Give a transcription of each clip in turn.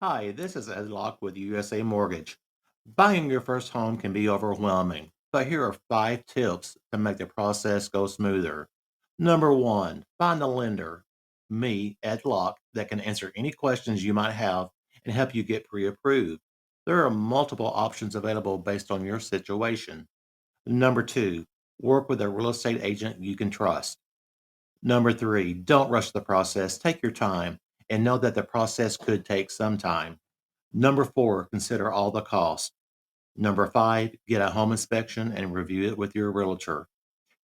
Hi, this is Ed Locke with USA Mortgage. Buying your first home can be overwhelming, but here are 5 tips to make the process go smoother. Number one, find a lender, me, Ed Locke, that can answer any questions you might have and help you get pre approved. There are multiple options available based on your situation. Number two, work with a real estate agent you can trust. Number three, don't rush the process. Take your time and know that the process could take some time. Number four, consider all the costs. Number five, get a home inspection and review it with your realtor.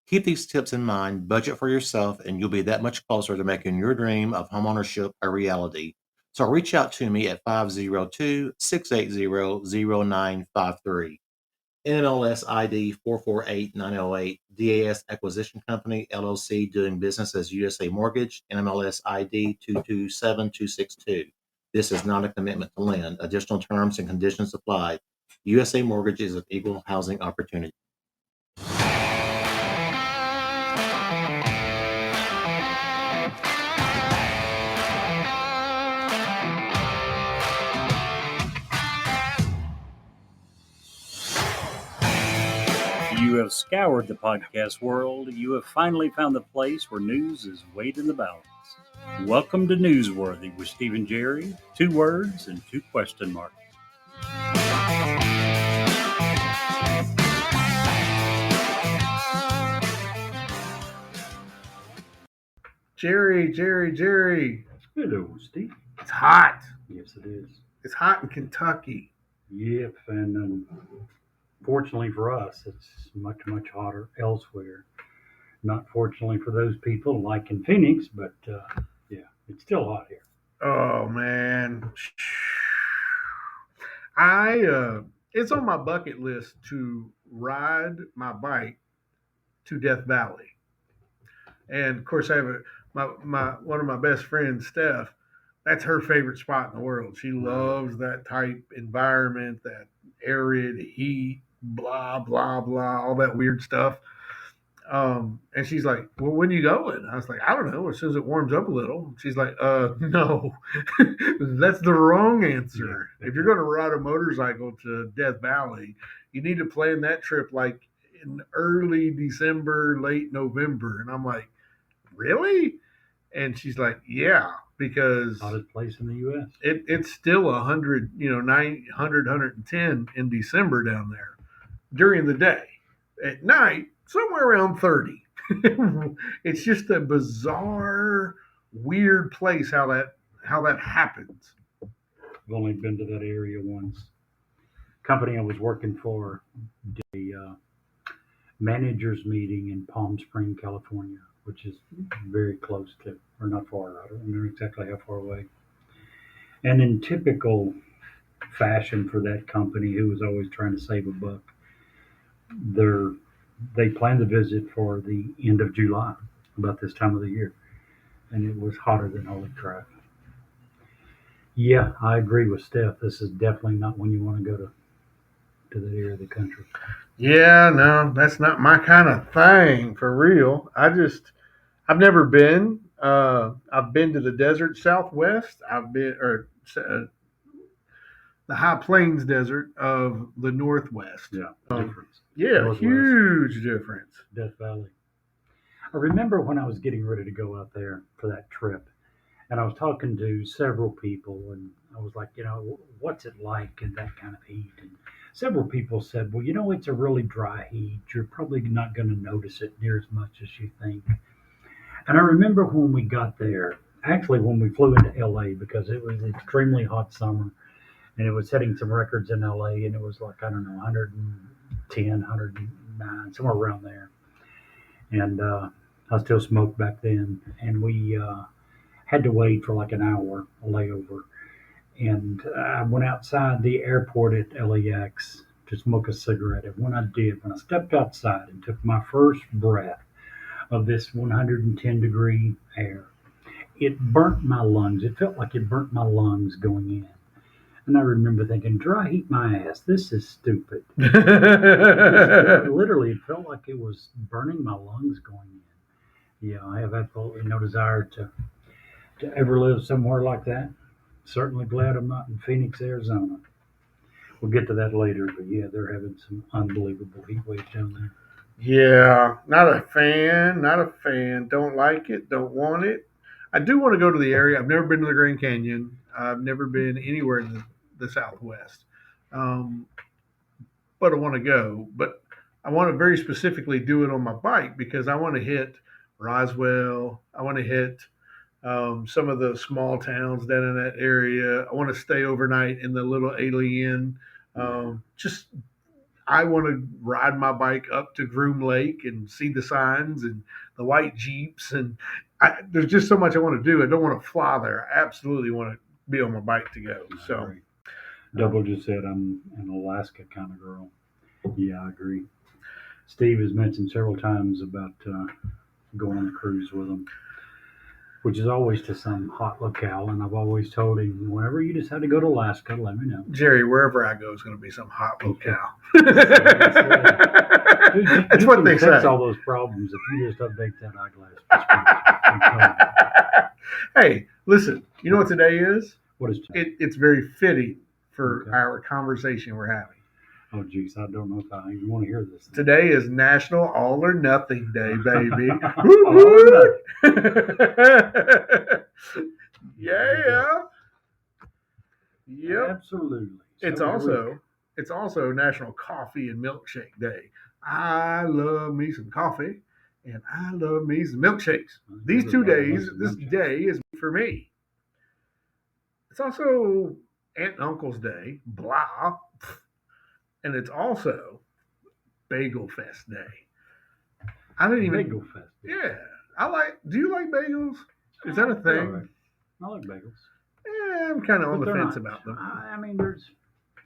Keep these tips in mind, budget for yourself, and you'll be that much closer to making your dream of homeownership a reality. So reach out to me at 502-680-0953. NMLS ID 448908, DAS Acquisition Company, LLC, doing business as USA Mortgage, NMLS ID 227262. This is not a commitment to lend. Additional terms and conditions apply. USA Mortgage is an equal housing opportunity. You have scoured the podcast world. You have finally found the place where news is weighed in the balance. Welcome to Newsworthy with Stephen Jerry. 2 words and 2 question marks. Jerry. Hello, Steve. It's hot. Yes, it is. It's hot in Kentucky. Yep, and fortunately for us, it's much, much hotter elsewhere. Not fortunately for those people like in Phoenix, but yeah, it's still hot here. Oh man, it's on my bucket list to ride my bike to Death Valley, and of course I have my one of my best friends, Steph. That's her favorite spot in the world. She loves that type environment, that arid heat, blah blah blah, all that weird stuff. And she's like, "Well, when are you going?" I was like, "I don't know. As soon as it warms up a little." She's like, no, that's the wrong answer. If you're going to ride a motorcycle to Death Valley, you need to plan that trip like in early December, late November." And I'm like, "Really?" And she's like, "Yeah, because Hottest place in the U.S. It's still 100, 900, 110 in December down there during the day. At night, somewhere around 30. It's just a bizarre, weird place how that happens. I've only been to that area once. Company I was working for did a managers meeting in Palm Springs, California, which is very close to, or not far out. I don't know exactly how far away. And in typical fashion for that company, who was always trying to save a buck, they planned the visit for the end of July, about this time of the year, and it was hotter than holy crap. Yeah, I agree with Steph. This is definitely not when you want to go to that area of the country. Yeah, no, that's not my kind of thing for real. I've never been. I've been to the desert Southwest. I've been, or the high plains desert of the Northwest. Yeah, difference. Yeah, Northwest. huge difference. Death Valley. I remember when I was getting ready to go out there for that trip, and I was talking to several people, and I was like, what's it like in that kind of heat? And several people said, well, it's a really dry heat. You're probably not going to notice it near as much as you think. And I remember when we got there, actually when we flew into LA, because it was an extremely hot summer, and it was setting some records in LA, and it was like, I don't know, 110, 109, somewhere around there. And I still smoked back then, and we had to wait for like an hour, a layover. And I went outside the airport at LAX to smoke a cigarette. And when I stepped outside and took my first breath of this 110-degree air, it burnt my lungs. It felt like it burnt my lungs going in. And I remember thinking, dry heat my ass. This is stupid. Literally, it felt like it was burning my lungs going in. Yeah, I have absolutely no desire to ever live somewhere like that. certainly glad I'm not in Phoenix, Arizona. We'll get to that later, but yeah, they're having some unbelievable heat waves down there. Yeah, not a fan. Not a fan. Don't like it. Don't want it. I do want to go to the area. I've never been to the Grand Canyon. I've never been anywhere in the Southwest. Um, but I want to go. But I want to very specifically do it on my bike because I want to hit Roswell. I want to hit some of the small towns down in that area. I want to stay overnight in the little alien. Just I want to ride my bike up to Groom Lake and see the signs and the white Jeeps. And there's just so much I want to do. I don't want to fly there. I absolutely want to be on my bike to go. So, Right. Double just said I'm an Alaska kind of girl. Yeah, I agree. Steve has mentioned several times about going on a cruise with him, which is always to some hot locale. And I've always told him, whenever you decide to go to Alaska, let me know. Jerry, wherever I go is going to be some hot locale. Dude, That's you what can they fix say. all those problems if you just update that eyeglass. Hey, listen, you know what today is? What is It's very fitting for Okay. our conversation we're having. Oh, geez, I don't know if I even want to hear this. Today is National All or Nothing Day, baby. All or Yeah. Yep. Absolutely. It's So also National Coffee and Milkshake Day. I love me some coffee and I love me some milkshakes. These 2 days, this day is for me. It's also Aunt and Uncle's Day, blah. And it's also Bagel Fest Day. I didn't even. Bagel Fest. Yeah, Do you like bagels? Is that a They're all thing? right. I like bagels. Yeah, I'm kind of on But the they're fence not- about them. I mean,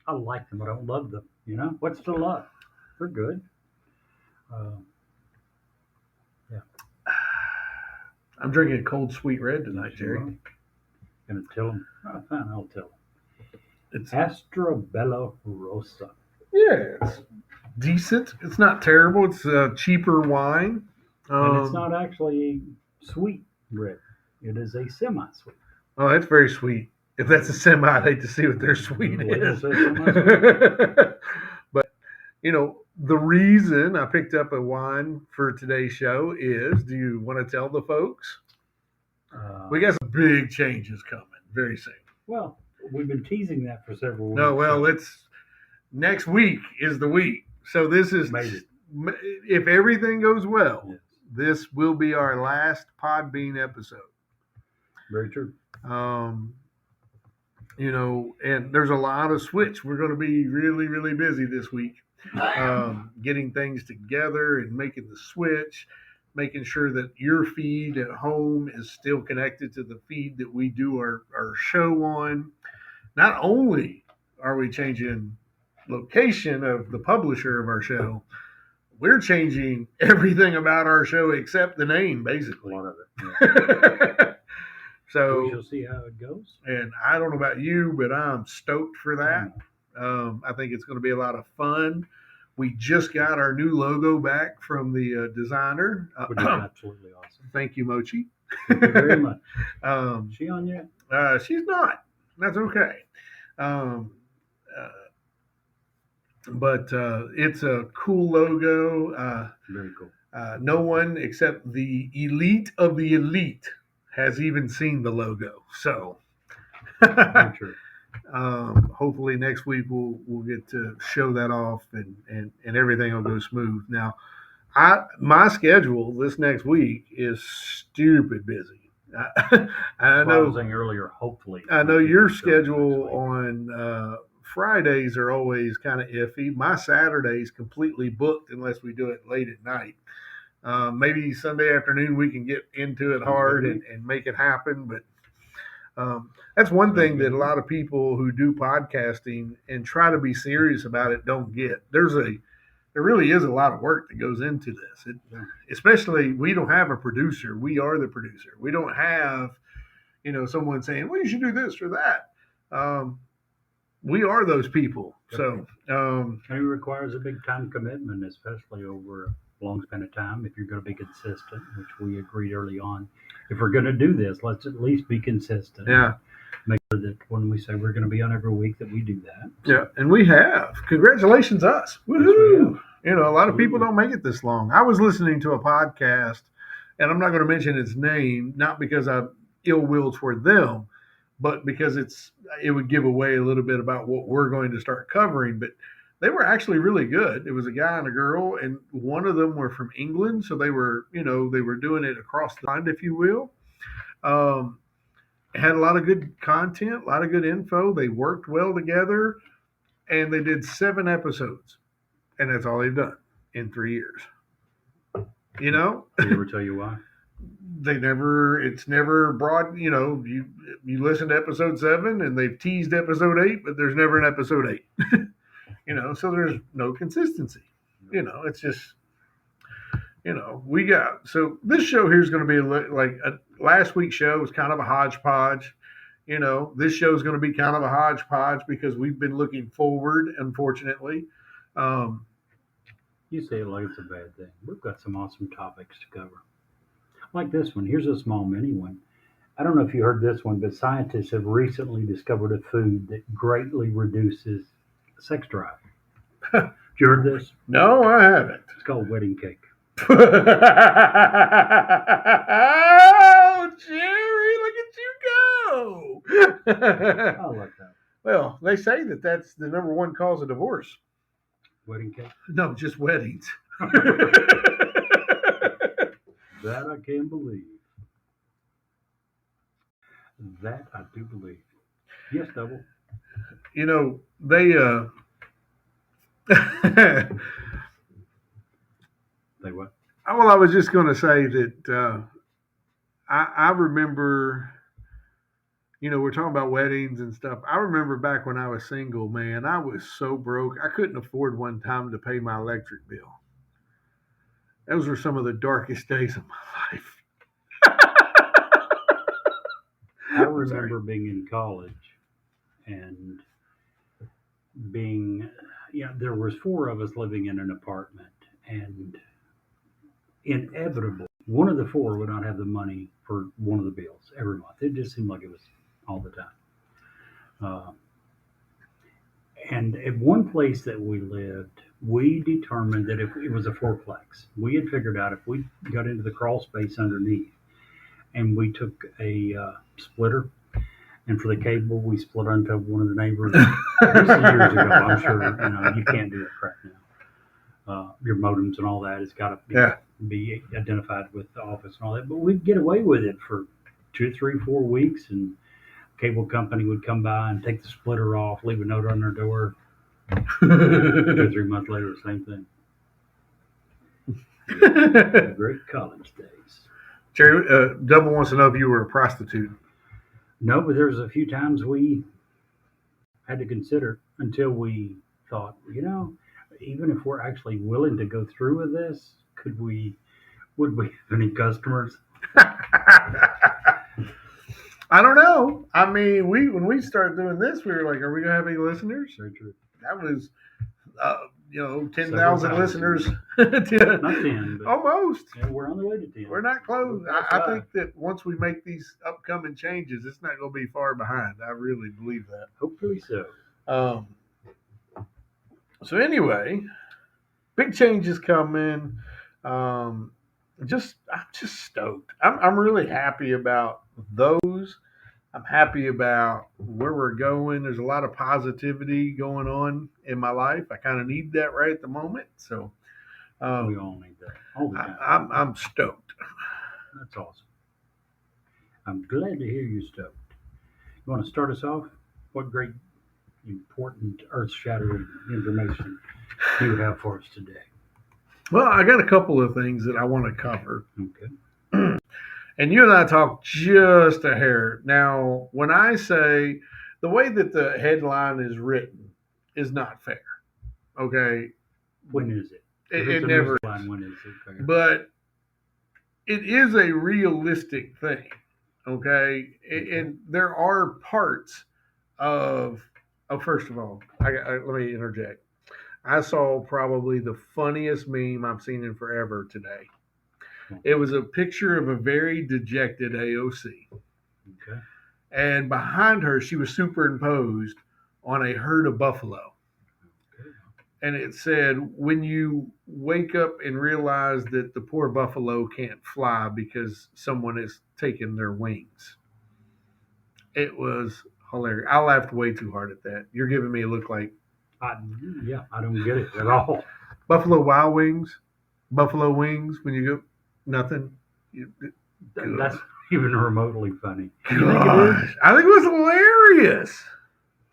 I like them, but I don't love them. You know, what's the love? They're good. I'm drinking a cold sweet red tonight, Jerry. Gonna tell them. Oh, fine, I'll tell them. It's Astrobella Rosa. Yeah, it's decent. It's not terrible. It's a cheaper wine. And it's not actually sweet red. It is a semi-sweet. Oh, that's very sweet. If that's a semi, I'd hate to see what their sweet Well, is. it's a semi-sweet. But, the reason I picked up a wine for today's show is, do you want to tell the folks? We got some big changes coming very soon. Well, we've been teasing that for several weeks. No, well, it's next week is the week. So this is, Maybe. if everything goes well, Yes, this will be our last Podbean episode. very true. And there's a lot of switch. We're going to be really, really busy this week, getting things together and making the switch, making sure that your feed at home is still connected to the feed that we do our show on. Not only are we changing location of the publisher of our show, we're changing everything about our show except the name, A basically. lot of it. Yeah. So We shall see how it goes. and I don't know about you, but I'm stoked for that. I think it's going to be a lot of fun. We just got our new logo back from the designer. Which is absolutely awesome. Thank you, Mochi. Thank you very much. Um, Is she on yet? she's not. That's okay. But it's a cool logo. Very cool. No one except the elite of the elite has even seen the logo. So Very true. hopefully next week we'll get to show that off and everything will go smooth. Now, my schedule this next week is stupid busy. I I know. was saying earlier, hopefully. I know your Next week. schedule on Fridays are always kind of iffy. My Saturday's completely booked unless we do it late at night. Maybe Sunday afternoon we can get into it hard and make it happen. But that's one thing that a lot of people who do podcasting and try to be serious about it don't get. There really is a lot of work that goes into this. Especially, we don't have a producer. We are the producer. We don't have, someone saying, well, you should do this or that. We are those people. So, And it requires a big time commitment, especially over a long span of time. If you're going to be consistent, which we agreed early on, if we're going to do this, let's at least be consistent. yeah. make sure that when we say we're going to be on every week that we do that. Yeah, and we have. Congratulations, us. we Woohoo! have. You know, a lot of people Absolutely. don't make it this long. I was listening to a podcast, and I'm not going to mention its name, not because I'm ill will toward them, but because it would give away a little bit about what we're going to start covering. But they were actually really good. It was a guy and a girl, and one of them were from England, so they were doing it across the line, if you will. Um, had a lot of good content, a lot of good info. They worked well together, and they did 7 episodes, and that's all they've done in 3 years. You know, Did they ever tell you why? it's never broad. You listen to episode 7, and they've teased episode 8, but there's never an episode 8. So there's no consistency. It's just we got. So this show here is going to be like last week's show was kind of a hodgepodge. This show is going to be kind of a hodgepodge because we've been looking forward, unfortunately. You say it like it's a bad thing. We've got some awesome topics to cover. Like this one. Here's a small mini one. I don't know if you heard this one, but scientists have recently discovered a food that greatly reduces sex drive. Have you heard this? No, I haven't. It's called wedding cake. Oh, Jerry, look at you go. I like that. Well, they say that that's the number one cause of divorce. Wedding cake? No, just weddings. That I can believe. That I do believe. Yes, double. They They what? well, I was just going to say that I remember, we're talking about weddings and stuff. I remember back when I was single, man, I was so broke. I couldn't afford one time to pay my electric bill. Those were some of the darkest days of my life. I remember being in college and there was 4 of us living in an apartment, and inevitable, one of the 4 would not have the money for one of the bills every month. It just seemed like it was all the time. And at one place that we lived, we determined that if it was a 4-plex, we had figured out if we got into the crawl space underneath and we took a splitter, and for the cable, we split onto one of the neighbors. This is years ago. I'm sure you can't do that crap now. Your modems and all that has got to be identified with the office and all that. But we'd get away with it for 2, 3, 4 weeks, and cable company would come by and take the splitter off, leave a note on their door. 2 or 3 months later, same thing. Great college days. Jerry, Double wants to know if you were a prostitute. No, but there was a few times we had to consider until we thought, even if we're actually willing to go through with this, would we have any customers? I don't know. I mean, when we started doing this, we were like, are we going to have any listeners? Very true. That was, 10,000 Several listeners. Not 10, but Almost. we're on the way to 10. We're not close. That's I right. think that once we make these upcoming changes, it's not going to be far behind. I really believe that. Hopefully so. So anyway, big changes coming. I'm just stoked. I'm really happy about those. I'm happy about where we're going. There's a lot of positivity going on in my life. I kind of need that right at the moment. So We all need that all the time. I'm stoked. That's awesome. I'm glad to hear you stoked. You want to start us off? What great, important, earth-shattering information do you have for us today? Well, I got a couple of things that I want to cover. Okay. And you and I talked just a hair. Now, when I say the way that the headline is written is not fair, okay? When is it? If It it's a never news line, is. when is it? Okay. But it is a realistic thing, okay? And there are parts of first of all, let me interject. I saw probably the funniest meme I've seen in forever today. It was a picture of a very dejected AOC. Okay. and behind her she was superimposed on a herd of buffalo. And it said, "When you wake up and realize that the poor buffalo can't fly because someone has taken their wings." It was hilarious. I laughed way too hard at that. You're giving me a look like I, yeah, I don't get it at all. Buffalo Wild Wings, Buffalo Wings. When you go, nothing. You, That's not even remotely funny. You think it is? gosh, I think it was hilarious.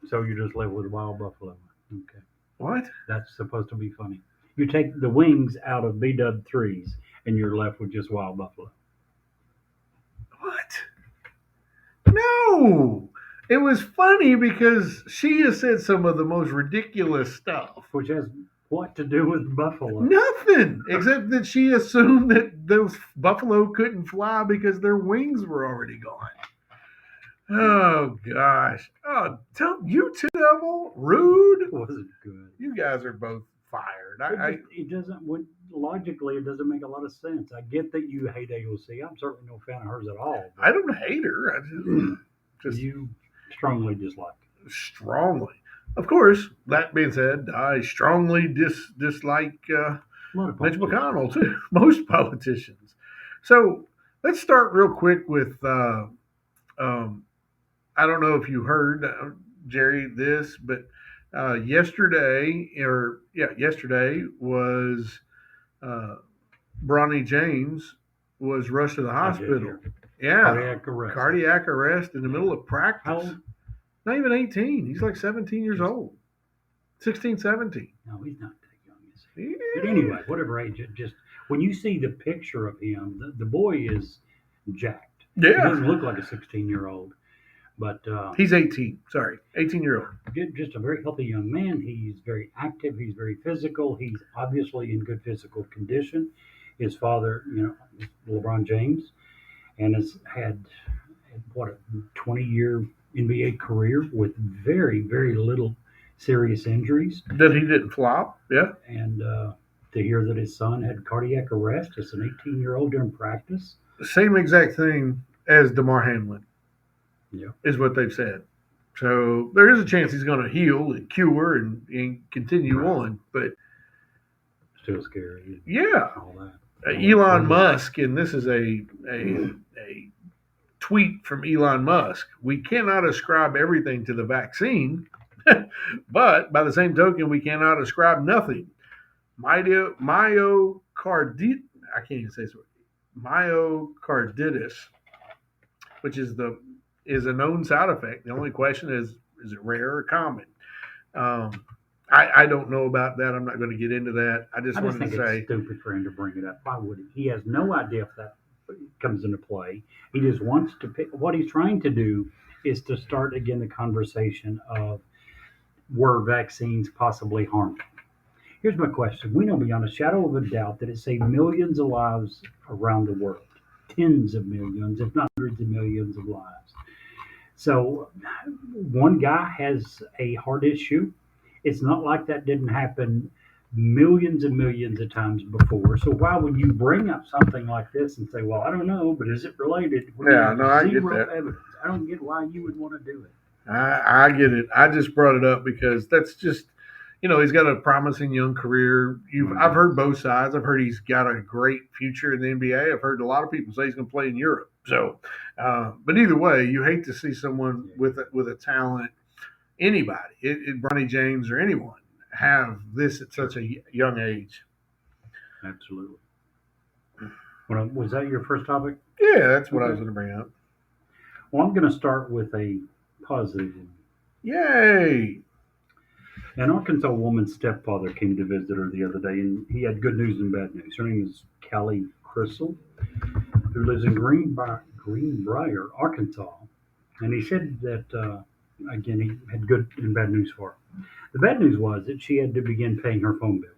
So you just live with wild buffalo. Okay. What? That's supposed to be funny. You take the wings out of BW3s and you're left with just wild buffalo. What? No. It was funny because she has said some of the most ridiculous stuff. Which has what to do with buffalo? Nothing, except that she assumed that those buffalo couldn't fly because their wings were already gone. Oh gosh! Oh, you two devil, rude. It wasn't good. You guys are both fired. It doesn't. Logically, it doesn't make a lot of sense. I get that you hate AOC. I'm certainly no fan of hers at all. I don't hate her. I just You strongly dislike her. strongly. Of course, that being said, I strongly dislike A lot of Mitch politicians. McConnell too. Most politicians. So let's start real quick with. I don't know if you heard, Jerry, this, but yesterday was Bronny James was rushed to the I did hospital. hear. Yeah, Cardiac arrest. cardiac arrest in the middle of practice. How old? Not even 18. He's like 17 years old. 16, 17. No, he's not that young, is he? Yeah. But anyway, whatever age, it just when you see the picture of him, the boy is jacked. He Yeah. doesn't look like a 16-year-old, but He's 18. Sorry, 18-year-old. just a very healthy young man. He's very active. He's very physical. He's obviously in good physical condition. His father, is LeBron James, and has had what a 20-year NBA career with very, very little serious injuries. That he didn't flop. Yeah. And to hear that his son had cardiac arrest as an 18-year-old during practice. Same exact thing as DeMar Hamlin. Yeah. Is what they've said. So there is a chance he's going to heal and cure and continue on. But Still scary. yeah, All that. Elon Musk, and this is a tweet from Elon Musk. We cannot ascribe everything to the vaccine, but by the same token, we cannot ascribe nothing. Myocarditis, I can't even say this word. Myocarditis, which is a known side effect. The only question is it rare or common? I don't know about that. I'm not going to get into that. I just wanted think to say, it's stupid for him to bring it up. Why would he? He has no idea if that comes into play. He just wants to pick. What he's trying to do is to start again the conversation of were vaccines possibly harmful? Here's my question. We know beyond a shadow of a doubt that it saved millions of lives around the world, tens of millions, if not hundreds of millions of lives. So one guy has a heart issue. It's not like that didn't happen millions and millions of times before. So why would you bring up something like this and say, well, I don't know, but is it related? When Yeah, there's no, I get zero that. evidence. I don't get why you would want to do it. I get it. I just brought it up because that's just, he's got a promising young career. I've heard both sides. I've heard he's got a great future in the NBA. I've heard a lot of people say he's going to play in Europe. So, but either way, you hate to see someone with a talent, anybody, Bronny James or anyone, have this at such a young age. Absolutely. Was that your first topic? Yeah, that's what I was going to bring up. Well, I'm going to start with a positive. Yay! An Arkansas woman's stepfather came to visit her the other day, and he had good news and bad news. Her name is Callie Crystal, who lives in Greenbrier, Arkansas. And he said that, again, he had good and bad news for her. The bad news was that she had to begin paying her phone bill.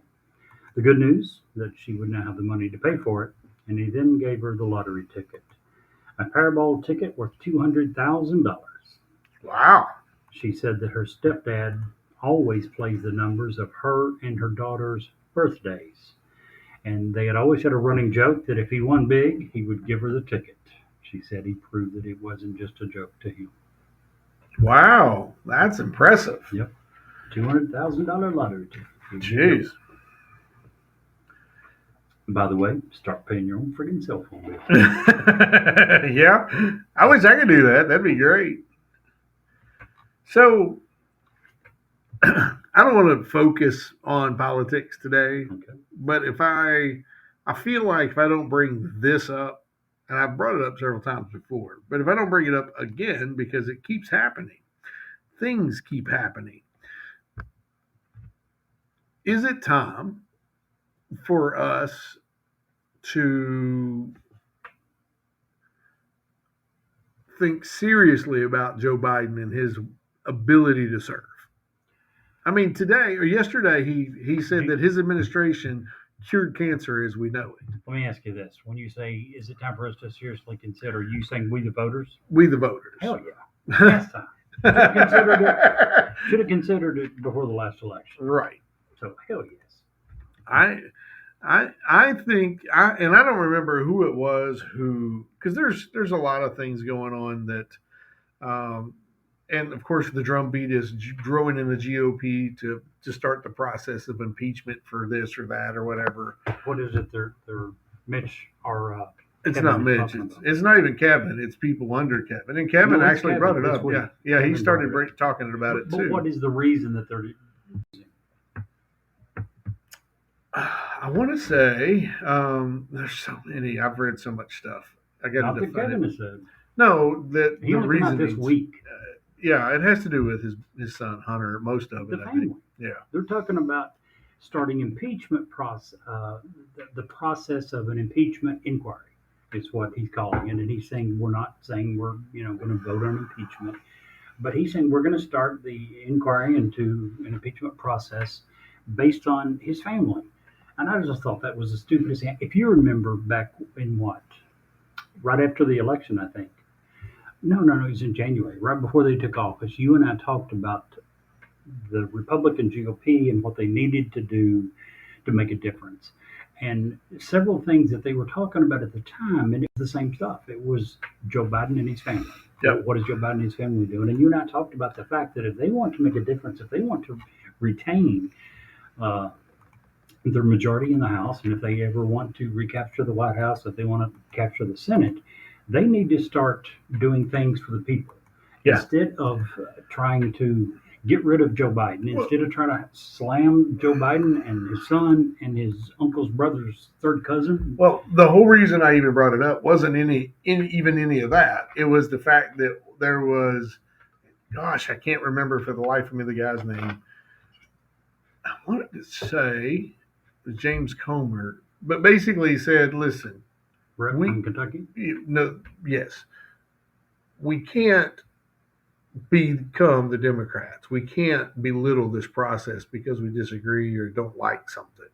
The good news, that she would now have the money to pay for it, and he then gave her the lottery ticket. A Powerball ticket worth $200,000. Wow. She said that her stepdad always plays the numbers of her and her daughter's birthdays. And they had always had a running joke that if he won big, he would give her the ticket. She said he proved that it wasn't just a joke to him. Wow, that's impressive. $200,000 lottery ticket. Jeez. By the way, start paying your own friggin' cell phone bill. Yeah, I wish I could do that. That'd be great. So, I don't want to focus on politics today, Okay. but I feel like if I don't bring this up, and I've brought it up several times before, but if I don't bring it up again because it keeps happening, things keep happening. Is it time for us to think seriously about Joe Biden and his ability to serve? I mean, today or yesterday, he said that his administration cured cancer as we know it. Let me ask you this. When you say, is it time for us to seriously consider, you saying we the voters? We the voters. Hell yeah. Last time. Should have considered it before the last election. Right. So, hell yes. I think and I don't remember who it was who, because there's a lot of things going on that and of course the drumbeat is growing in the GOP to start the process of impeachment for this or that or whatever. What is it? They're Mitch or It's Kevin not is Mitch. talking It's, about. it's not even Kevin. It's people under Kevin. And Kevin No, it's actually Kevin. brought it That's up. what Yeah, he Kevin started brought it talking about it But too. what is the reason that they're using? I want to say there's so many. I've read so much stuff. I got Not to that define Kevin it. has said. No, that He the only came out reason this week. Yeah, it has to do with his son Hunter. Most of it, The I family. think. Yeah. They're talking about starting impeachment process. The process of an impeachment inquiry is what he's calling it, and he's saying we're not saying we're going to vote on impeachment, but he's saying we're going to start the inquiry into an impeachment process based on his family. And I just thought that was the stupidest thing. If you remember back in right after the election, I think. No, it was in January, right before they took office. You and I talked about the Republican GOP and what they needed to do to make a difference. And several things that they were talking about at the time, and it was the same stuff. It was Joe Biden and his family. Yep. What is Joe Biden and his family doing? And you and I talked about the fact that if they want to make a difference, if they want to retain their majority in the House, and if they ever want to recapture the White House, if they want to capture the Senate, they need to start doing things for the people. Yeah. Instead of trying to get rid of Joe Biden, instead of trying to slam Joe Biden and his son and his uncle's brother's third cousin. Well, the whole reason I even brought it up wasn't even any of that. It was the fact that there was, gosh, I can't remember for the life of me the guy's name. I wanted to say James Comer, but basically he said, listen, From Kentucky? Yes, we can't become the Democrats. We can't belittle this process because we disagree or don't like something.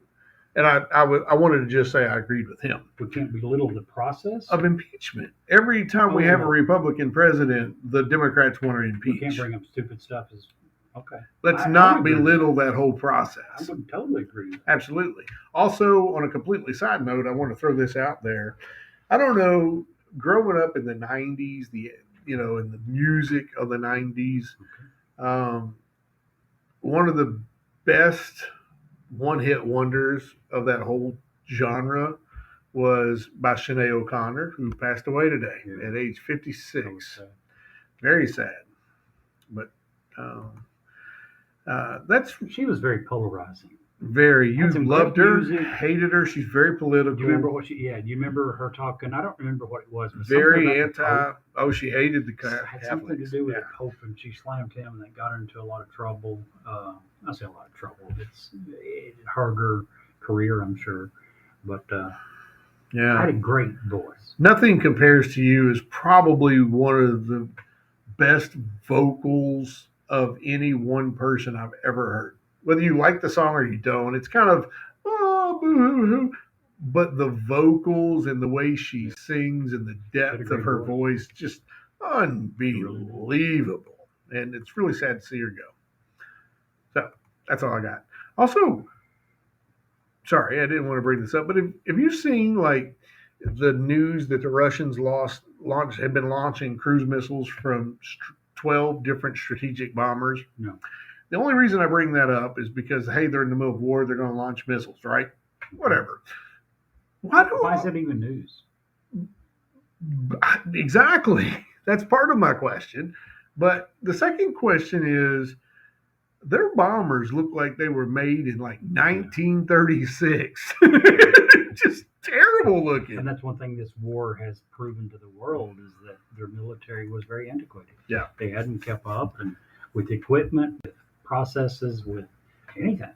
And I wanted to just say I agreed with him. We can't belittle the process Of impeachment. Every time we have a Republican president, the Democrats want to impeach. We can't bring up stupid stuff. Okay. Let's I not agree. belittle that whole I process. would totally agree with that. Absolutely. Also, on a completely side note, I want to throw this out there. I don't know, growing up in the 90s, in the music of the 90s, one of the best one-hit wonders of that whole genre was by Sinead O'Connor, who passed away today at age 56. Very sad. But She was very polarizing. you Had some loved great her, music. hated her. She's very political. Do you remember what she? Yeah, do you remember her talking? I don't remember what it was. But Very something about the anti. Pope. Oh, she hated the It had something to Catholics. do with Yeah. the Pope, and she slammed him, and that got her into a lot of trouble. I say a lot of trouble. It hurt her career, I'm sure, but Yeah. had a great voice. Nothing compares to you as probably one of the best vocals of any one person I've ever heard. Whether you like the song or you don't, it's kind of boo-hoo-hoo. But the vocals and the way she sings and the depth of her voice, just unbelievable. And it's really sad to see her go. So that's all I got. Also, sorry, I didn't want to bring this up, but have you seen like the news that the Russians had been launching cruise missiles from 12 different strategic bombers? No. The only reason I bring that up is because, hey, they're in the middle of war. They're going to launch missiles, right? Whatever. Why is that even news? Exactly. That's part of my question. But the second question is, their bombers look like they were made in like 1936. Just terrible looking. And that's one thing this war has proven to the world is that their military was very antiquated. Yeah. They hadn't kept up and with equipment, with processes, with anything.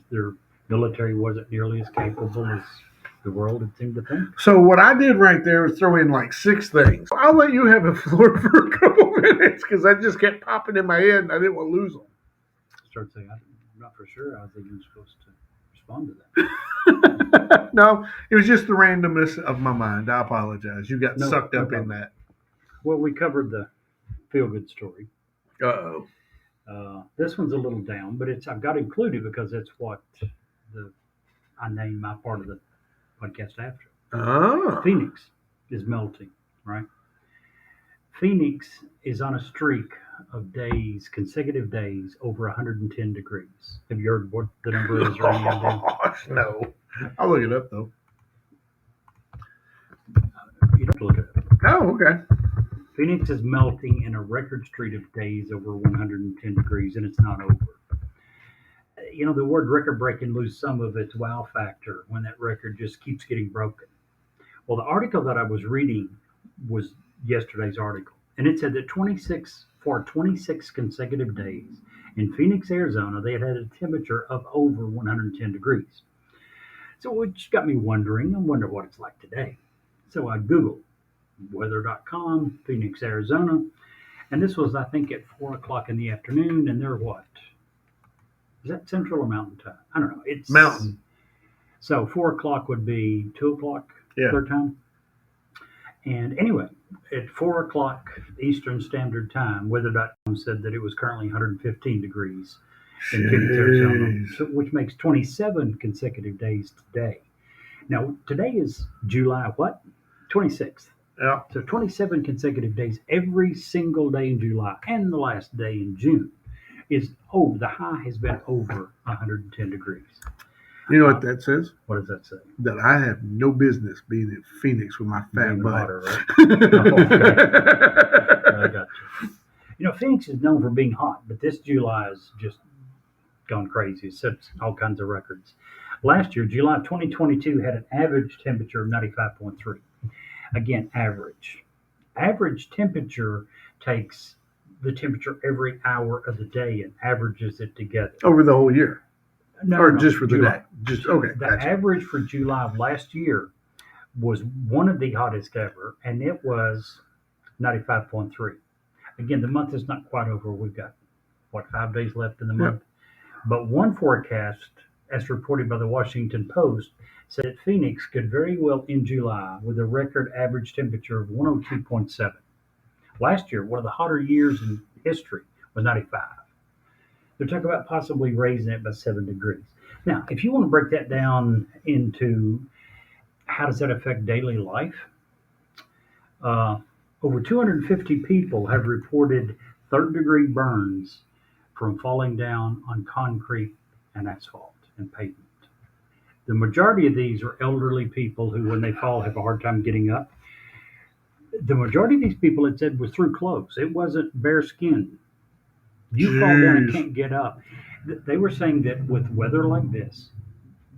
Their military wasn't nearly as capable as the world had seemed to think. So what I did right there was throw in like 6 things. I'll let you have the floor for a couple minutes because that just kept popping in my head and I didn't want to lose them. Start saying, I'm not for sure I was even supposed to respond to that. No, it was just the randomness of my mind. I apologize. You got No, sucked no up in problem. that. Well, we covered the feel-good story. Uh-oh. This one's a little down, but I've got included because it's what I named my part of the podcast after. Oh. Phoenix is melting, right? Phoenix is on a streak of days, consecutive days, over 110 degrees. Have you heard what the number is right now? Gosh, no. I'll look it up, though. You don't have to look at it. Oh, okay. Phoenix is melting in a record streak of days over 110 degrees, and it's not over. You know, the word record breaking loses some of its wow factor when that record just keeps getting broken. Well, the article that I was reading was yesterday's article, and it said that 26 consecutive days in Phoenix, Arizona, they had a temperature of over 110 degrees. So which got me wondering, I wonder what it's like today. So I Googled weather.com, Phoenix, Arizona, and this was, I think, at 4 o'clock in the afternoon, and they're what? Is that Central or Mountain Time? I don't know. It's Mountain. So 4 o'clock would be 2 o'clock their time. And anyway, at 4 o'clock Eastern Standard Time, weather.com said that it was currently 115 degrees in Phoenix, Arizona, which makes 27 consecutive days today. Now, today is July what? 26th. Yeah. So 27 consecutive days every single day in July and the last day in June the high has been over 110 degrees. You know what that says? What does that say? That I have no business being in Phoenix with my fat Being butt. hotter, right? I got you. You know, Phoenix is known for being hot, but this July has just gone crazy. It sets all kinds of records. Last year, July 2022 had an average temperature of 95.3. Again, average. Average temperature takes the temperature every hour of the day and averages it together. Over the whole year? No, Just for the July. day? Just okay. The Gotcha. average for July of last year was one of the hottest ever, and it was 95.3. Again, the month is not quite over. We've got, 5 days left in the month? But one forecast, as reported by the Washington Post, said that Phoenix could very well end July with a record average temperature of 102.7. Last year, one of the hotter years in history, was 95. They're talking about possibly raising it by 7 degrees. Now, if you want to break that down into how does that affect daily life, over 250 people have reported third-degree burns from falling down on concrete and asphalt and pavement. The majority of these are elderly people who, when they fall, have a hard time getting up. The majority of these people, it said, was through clothes. It wasn't bare skin. You fall down and can't get up. They were saying that with weather like this,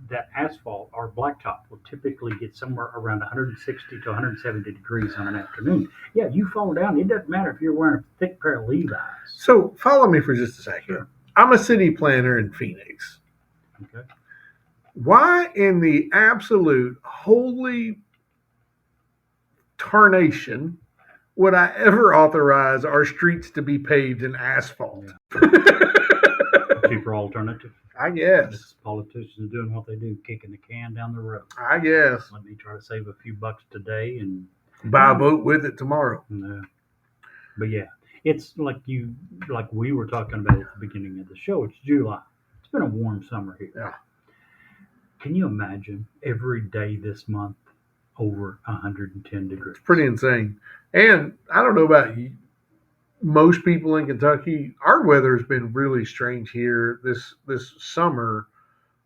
that asphalt or blacktop will typically get somewhere around 160 to 170 degrees on an afternoon. Yeah, you fall down. It doesn't matter if you're wearing a thick pair of Levi's. So follow me for just a second. Sure. I'm a city planner in Phoenix. Okay. Why in the absolute holy tarnation would I ever authorize our streets to be paved in asphalt? Cheaper alternative. I guess. Just politicians doing what they do, kicking the can down the road. I guess. Let me try to save a few bucks today and Buy a vote with it tomorrow. but yeah, it's like we were talking about at the beginning of the show. It's July. It's been a warm summer here. Yeah. Can you imagine every day this month over 110 degrees? It's pretty insane. And I don't know about most people in Kentucky, our weather has been really strange here this summer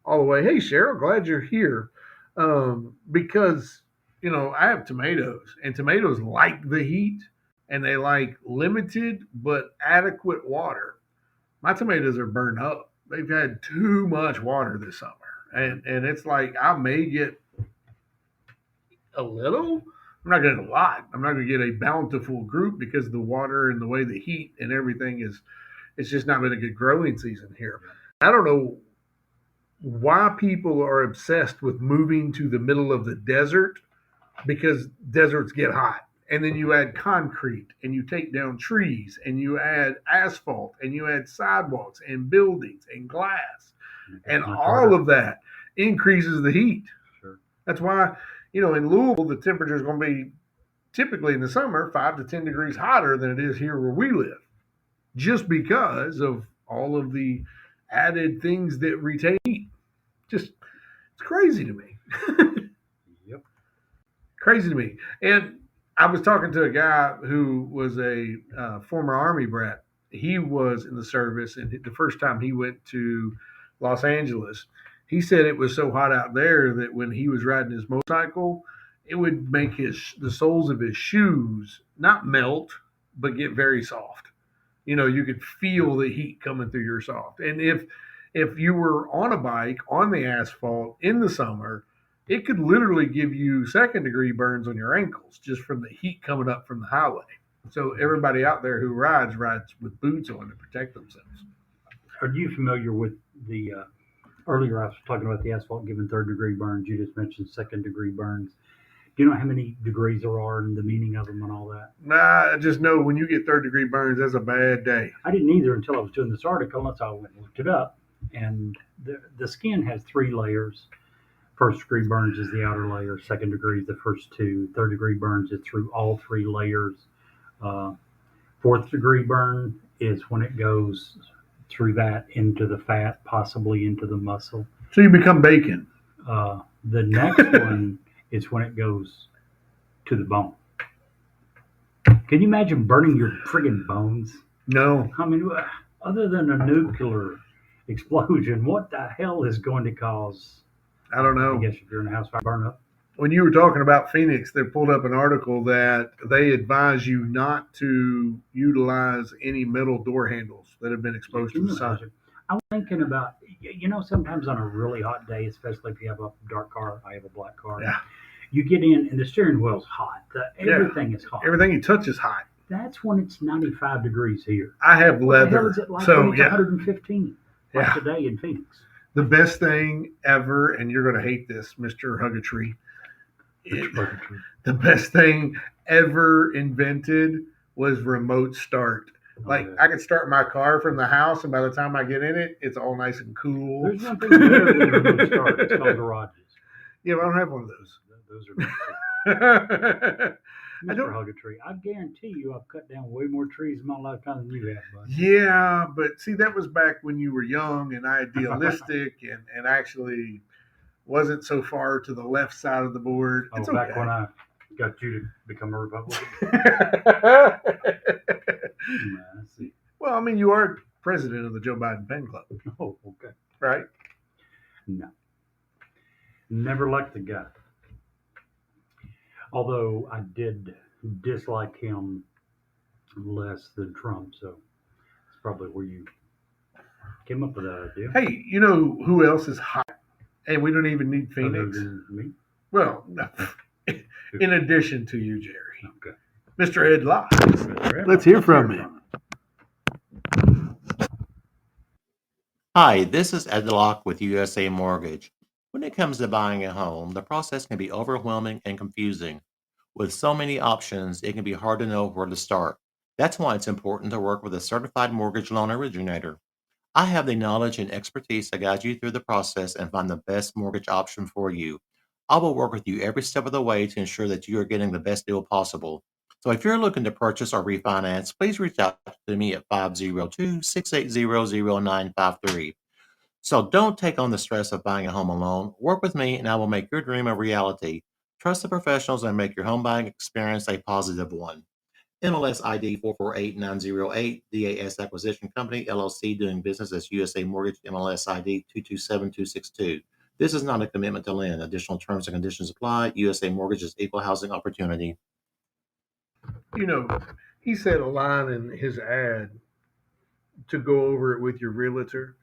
all the way. Hey, Cheryl, glad you're here. Because I have tomatoes, and tomatoes like the heat, and they like limited but adequate water. My tomatoes are burned up. They've had too much water this summer, and it's like I may get a little. I'm not going to get a lot. I'm not going to get a bountiful group because the water and the way the heat and everything is. It's just not been a good growing season here. I don't know why people are obsessed with moving to the middle of the desert because deserts get hot. And then you add concrete and you take down trees and you add asphalt and you add sidewalks and buildings and glass. And all of that increases the heat. Sure. That's why, in Louisville, the temperature is going to be typically in the summer 5 to 10 degrees hotter than it is here where we live, just because of all of the added things that retain heat. Just, it's crazy to me. Yep. Crazy to me. And I was talking to a guy who was a former Army brat. He was in the service, and the first time he went to Los Angeles, he said it was so hot out there that when he was riding his motorcycle, it would make the soles of his shoes not melt, but get very soft. You could feel the heat coming through your soft. And if you were on a bike on the asphalt in the summer, it could literally give you second-degree burns on your ankles just from the heat coming up from the highway. So everybody out there who rides with boots on to protect themselves. Are you familiar with the earlier I was talking about the asphalt giving third-degree burns? You just mentioned second-degree burns. Do you know how many degrees there are and the meaning of them and all that? Nah, I just know when you get third-degree burns, that's a bad day. I didn't either until I was doing this article, and so I went and looked it up. And the skin has 3 layers. First degree burns is the outer layer. Second degree is the first 2. Third degree burns is through all 3 layers. Fourth degree burn is when it goes through that into the fat, possibly into the muscle. So you become bacon. The next one is when it goes to the bone. Can you imagine burning your friggin' bones? No. I mean, other than a nuclear explosion, what the hell is going to cause? I don't know. I guess if you're in a house fire, burn up. When you were talking about Phoenix, they pulled up an article that they advise you not to utilize any metal door handles that have been exposed to the sun. I was thinking about, sometimes on a really hot day, especially if you have a dark car, I have a black car. Yeah. You get in and the steering wheel's hot. Everything is hot. Everything you touch is hot. That's when it's 95 degrees here. I have leather. What the hell is it like so when it's 115 like today in Phoenix? The best thing ever, and you're going to hate this, Mr. Hugatree. The best thing ever invented was remote start. I could start my car from the house, and by the time I get in it, it's all nice and cool. There's one thing better than remote start. It's called garages. Yeah, but I don't have one of those. Those are Mr. Hugatree, I guarantee you I've cut down way more trees in my lifetime than you have, bud. Yeah, but see, that was back when you were young and idealistic and actually wasn't so far to the left side of the board. It's back when I got you to become a Republican. I see. Well, I mean, you are president of the Joe Biden Pen Club. Oh, okay. Right? No. Never liked the guy. Although I did dislike him less than Trump, so it's probably where you came up with that idea. Hey, you know who else is hot? And we don't even need Phoenix. Other than me? Well, in addition to you, Jerry. Okay. Mr. Ed Locke. Let's hear from him. Hi, this is Ed Locke with USA Mortgage. When it comes to buying a home, the process can be overwhelming and confusing. With so many options, it can be hard to know where to start. That's why it's important to work with a certified mortgage loan originator. I have the knowledge and expertise to guide you through the process and find the best mortgage option for you. I will work with you every step of the way to ensure that you are getting the best deal possible. So if you're looking to purchase or refinance, please reach out to me at 502-680-0953. So don't take on the stress of buying a home alone. Work with me and I will make your dream a reality. Trust the professionals and make your home buying experience a positive one. NLS ID 448908, DAS Acquisition Company, LLC, doing business as USA Mortgage, NLS ID 227262. This is not a commitment to lend. Additional terms and conditions apply. USA Mortgage is equal housing opportunity. You know, he said a line in his ad to go over it with your realtor.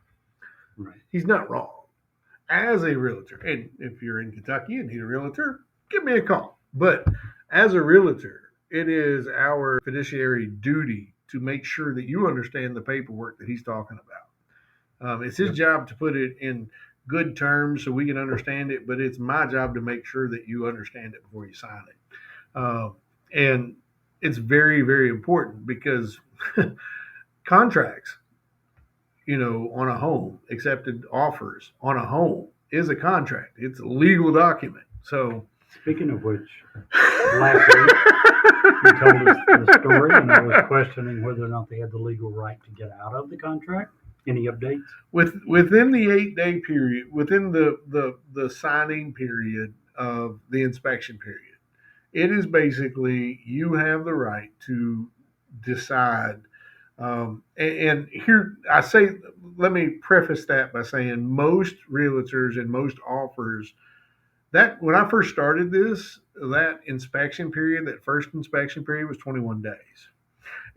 Right. He's not wrong. As a realtor, and if you're in Kentucky and need a realtor, give me a call. But as a realtor, it is our fiduciary duty to make sure that you understand the paperwork that he's talking about. It's his job to put it in good terms so we can understand it, but it's my job to make sure that you understand it before you sign it. And it's very, very important because contracts, on a home, accepted offers on a home is a contract. It's a legal document. So, Speaking of which, last week you told us the story, and I was questioning whether or not they had the legal right to get out of the contract. Any updates? within the 8-day period, within the signing period of the inspection period, it is basically you have the right to decide. And here I say, let me preface that by saying most realtors and most offers, that when I first started this, that inspection period, that first inspection period was 21 days.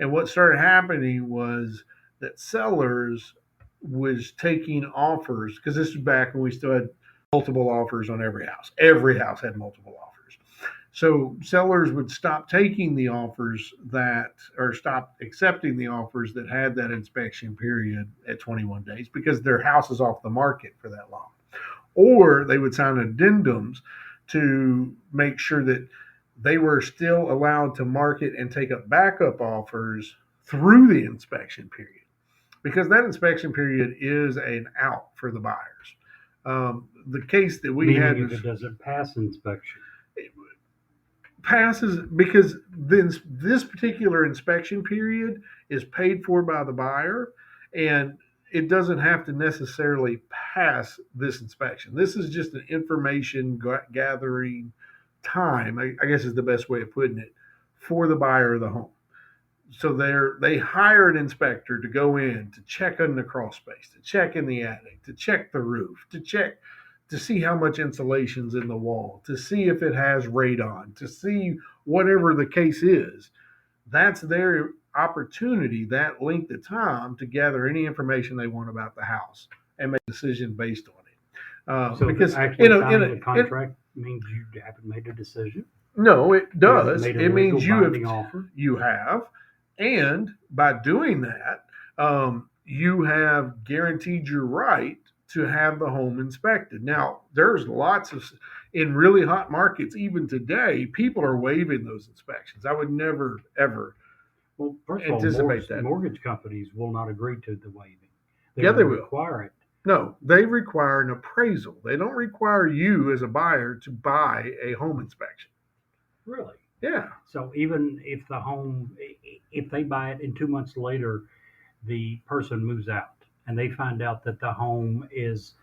And what started happening was that sellers was taking offers, because this is back when we still had multiple offers on every house. Every house had multiple offers. So sellers would stop taking the offers or stop accepting the offers that had that inspection period at 21 days because their house is off the market for that long. Or they would sign addendums to make sure that they were still allowed to market and take up backup offers through the inspection period, because that inspection period is an out for the buyers. The case that we Meaning had if it doesn't pass inspection. passes because this particular inspection period is paid for by the buyer, and it doesn't have to necessarily pass this inspection. This is just an information gathering time, I guess is the best way of putting it, for the buyer of the home. So they hire an inspector to go in to check on the crawl space, to check in the attic, to check the roof, to see how much insulation's in the wall, to see if it has radon, to see whatever the case is. That's their opportunity, that length of time, to gather any information they want about the house and make a decision based on it. So because actually signing the contract means you haven't made a decision. No, it does. Made a It means legal offer. you have, and by doing that, you have guaranteed your right to have the home inspected. Now, there's lots of, in really hot markets, even today, people are waiving those inspections. I would never, ever Well, first of all, anticipate that. mortgage companies will not agree to the waiving. Yeah, they will. Require it. No, they require an appraisal. They don't require you as a buyer to buy a home inspection. Really? Yeah. So even if the home, if they buy it and 2 months later, the person moves out and they find out that the home is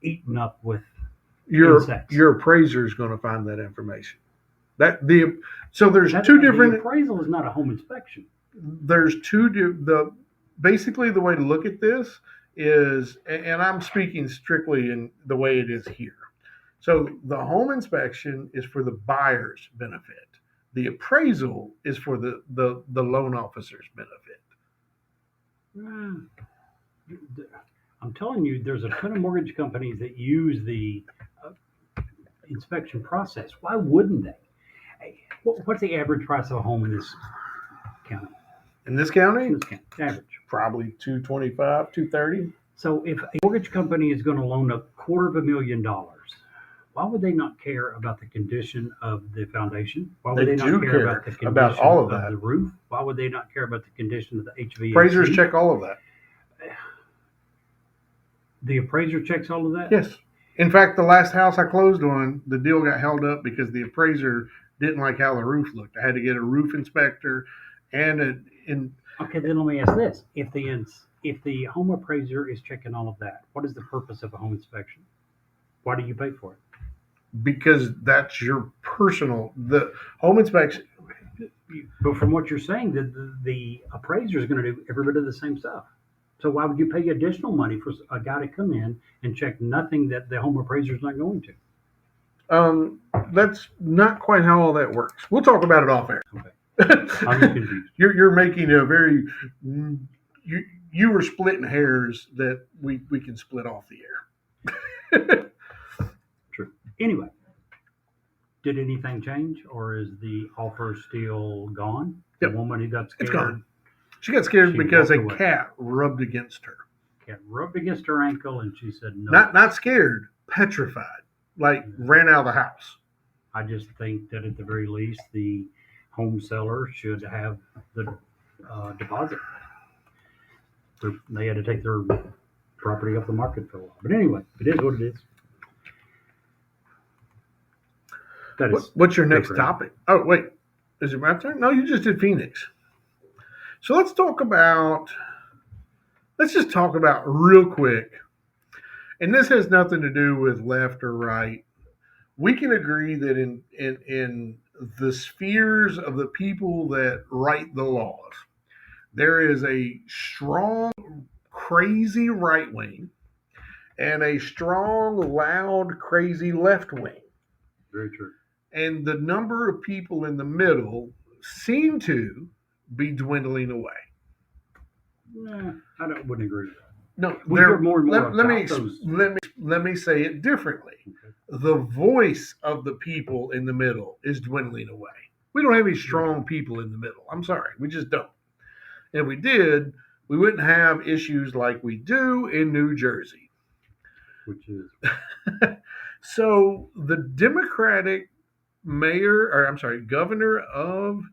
eaten up with insects. Your appraiser is going to find that information. So there's That's, two different. The appraisal is not a home inspection. There's basically the way to look at this is, and I'm speaking strictly in the way it is here. So the home inspection is for the buyer's benefit. The appraisal is for the loan officer's benefit. I'm telling you, there's a ton of mortgage companies that use the inspection process. Why wouldn't they? What's the average price of a home in this county? In this county, Average. probably $225,000, $230,000. So if a mortgage company is going to loan $250,000, why would they not care about the condition of the foundation? Why would They they do not care care about the condition about all of that. the roof? Why would they not care about the condition of the HVAC? Appraisers check all of that. The appraiser checks all of that? Yes. In fact, the last house I closed on, the deal got held up because the appraiser didn't like how the roof looked. I had to get a roof inspector and Okay, then let me ask this: if the home appraiser is checking all of that, what is the purpose of a home inspection? Why do you pay for it? because that's your personal, the home inspection. But from what you're saying, the appraiser is going to do every bit of the same stuff. So why would you pay additional money for a guy to come in and check nothing that the home appraiser is not going to? That's not quite how all that works. We'll talk about it off air. Okay. I'm just confused. You're making a very you were splitting hairs that we can split off the air. True. Anyway, did anything change, or is the offer still gone? Yep. The woman who got scared. It's gone. She got scared She because a walked away. cat rubbed against her. Cat rubbed against her ankle, and she said no. Not scared, petrified. Like ran out of the house. I just think that at the very least, the home seller should have the deposit. They had to take their property off the market for a while. But anyway, it is what it is. That is What's your next different. topic? Oh, wait. Is it my turn? No, you just did Phoenix. So let's just talk about real quick. And this has nothing to do with left or right. We can agree that in the spheres of the people that write the laws, there is a strong, crazy right wing and a strong, loud, crazy left wing. Very true. And the number of people in the middle seem to be dwindling away. Nah, wouldn't agree with that. No, We hear more and more let me say it differently. Okay. The voice of the people in the middle is dwindling away. We don't have any strong people in the middle. I'm sorry, we just don't. And if we did, we wouldn't have issues like we do in New Jersey. Which is So the Democratic governor of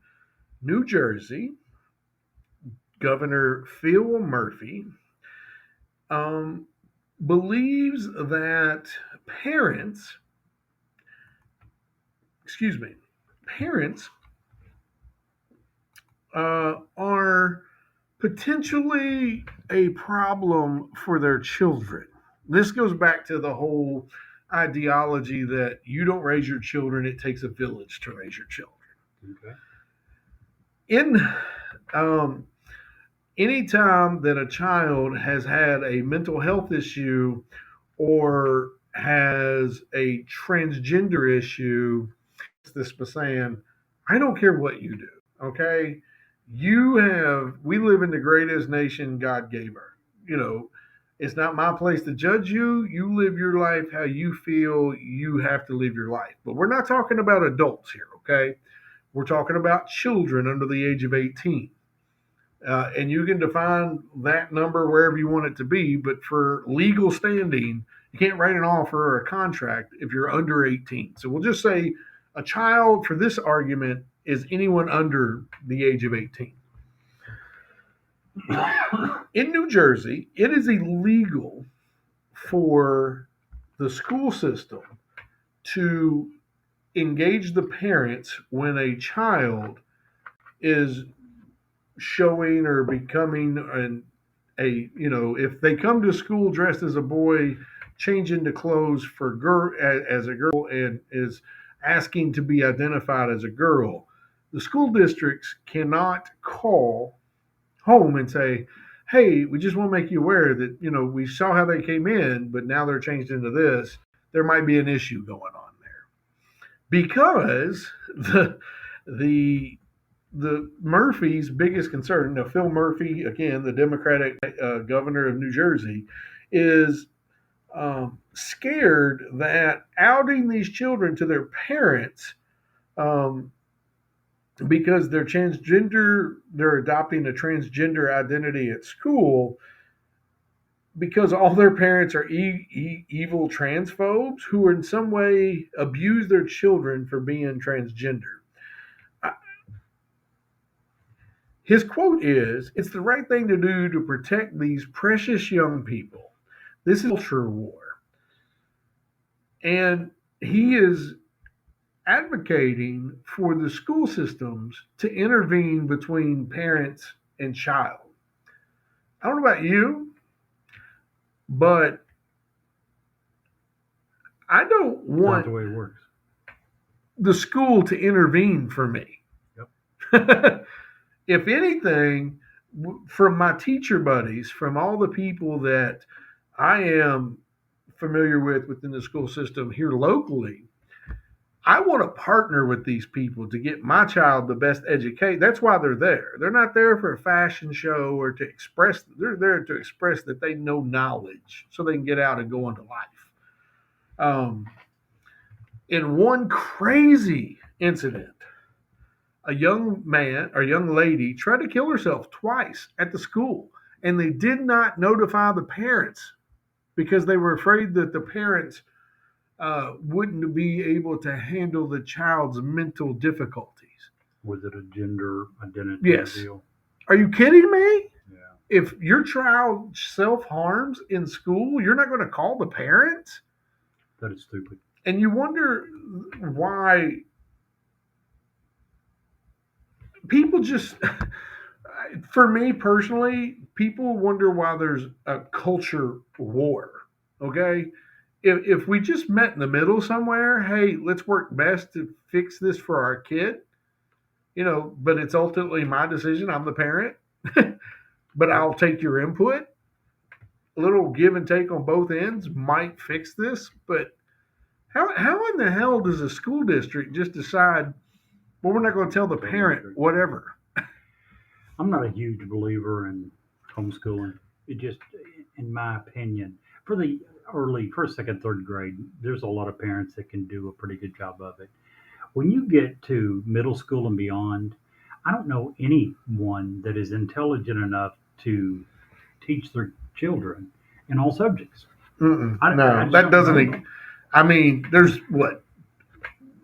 New Jersey, Governor Phil Murphy, believes that parents are potentially a problem for their children. This goes back to the whole ideology that you don't raise your children, it takes a village to raise your children. okay. Anytime that a child has had a mental health issue or has a transgender issue, this by saying, I don't care what you do, okay? We live in the greatest nation God gave her. It's not my place to judge you. You live your life how you feel you have to live your life. But we're not talking about adults here, okay? We're talking about children under the age of 18. And you can define that number wherever you want it to be, but for legal standing, you can't write an offer or a contract if you're under 18. So we'll just say a child, for this argument, is anyone under the age of 18. In New Jersey, it is illegal for the school system to engage the parents when a child is showing or becoming if they come to school dressed as a boy, change into clothes as a girl, and is asking to be identified as a girl, the school districts cannot call home and say, hey, we just want to make you aware that, we saw how they came in, but now they're changed into this. There might be an issue going on there. Because the Murphy's biggest concern, now Phil Murphy, again, the Democratic governor of New Jersey, is scared that outing these children to their parents because they're transgender, they're adopting a transgender identity at school, because all their parents are evil transphobes who in some way abuse their children for being transgender. His quote is, it's the right thing to do to protect these precious young people. This is a culture war. And he is advocating for the school systems to intervene between parents and child. I don't know about you, but I don't That's not want the way it works. the school to intervene for me. Yep. If anything, from my teacher buddies, from all the people that I am familiar with within the school system here locally, I want to partner with these people to get my child the best education. That's why they're there. They're not there for a fashion show or to express. They're there to express that they know knowledge so they can get out and go into life. In one crazy incident, a young man or young lady tried to kill herself twice at the school, and they did not notify the parents because they were afraid that the parents wouldn't be able to handle the child's mental difficulties. Was it a gender identity Yes. deal? Are you kidding me? Yeah. If your child self harms in school, you're not going to call the parents? That is stupid. And you wonder why people just, for me personally, people wonder why there's a culture war. Okay? If we just met in the middle somewhere, hey, let's work best to fix this for our kid, but it's ultimately my decision. I'm the parent, but I'll take your input. A little give and take on both ends might fix this, but how in the hell does a school district just decide, well, we're not going to tell the parent whatever? I'm not a huge believer in homeschooling. It just, in my opinion, for the early first, second, third grade, there's a lot of parents that can do a pretty good job of it. When you get to middle school and beyond, I don't know anyone that is intelligent enough to teach their children in all subjects. No, I just that don't doesn't. know. I mean, there's what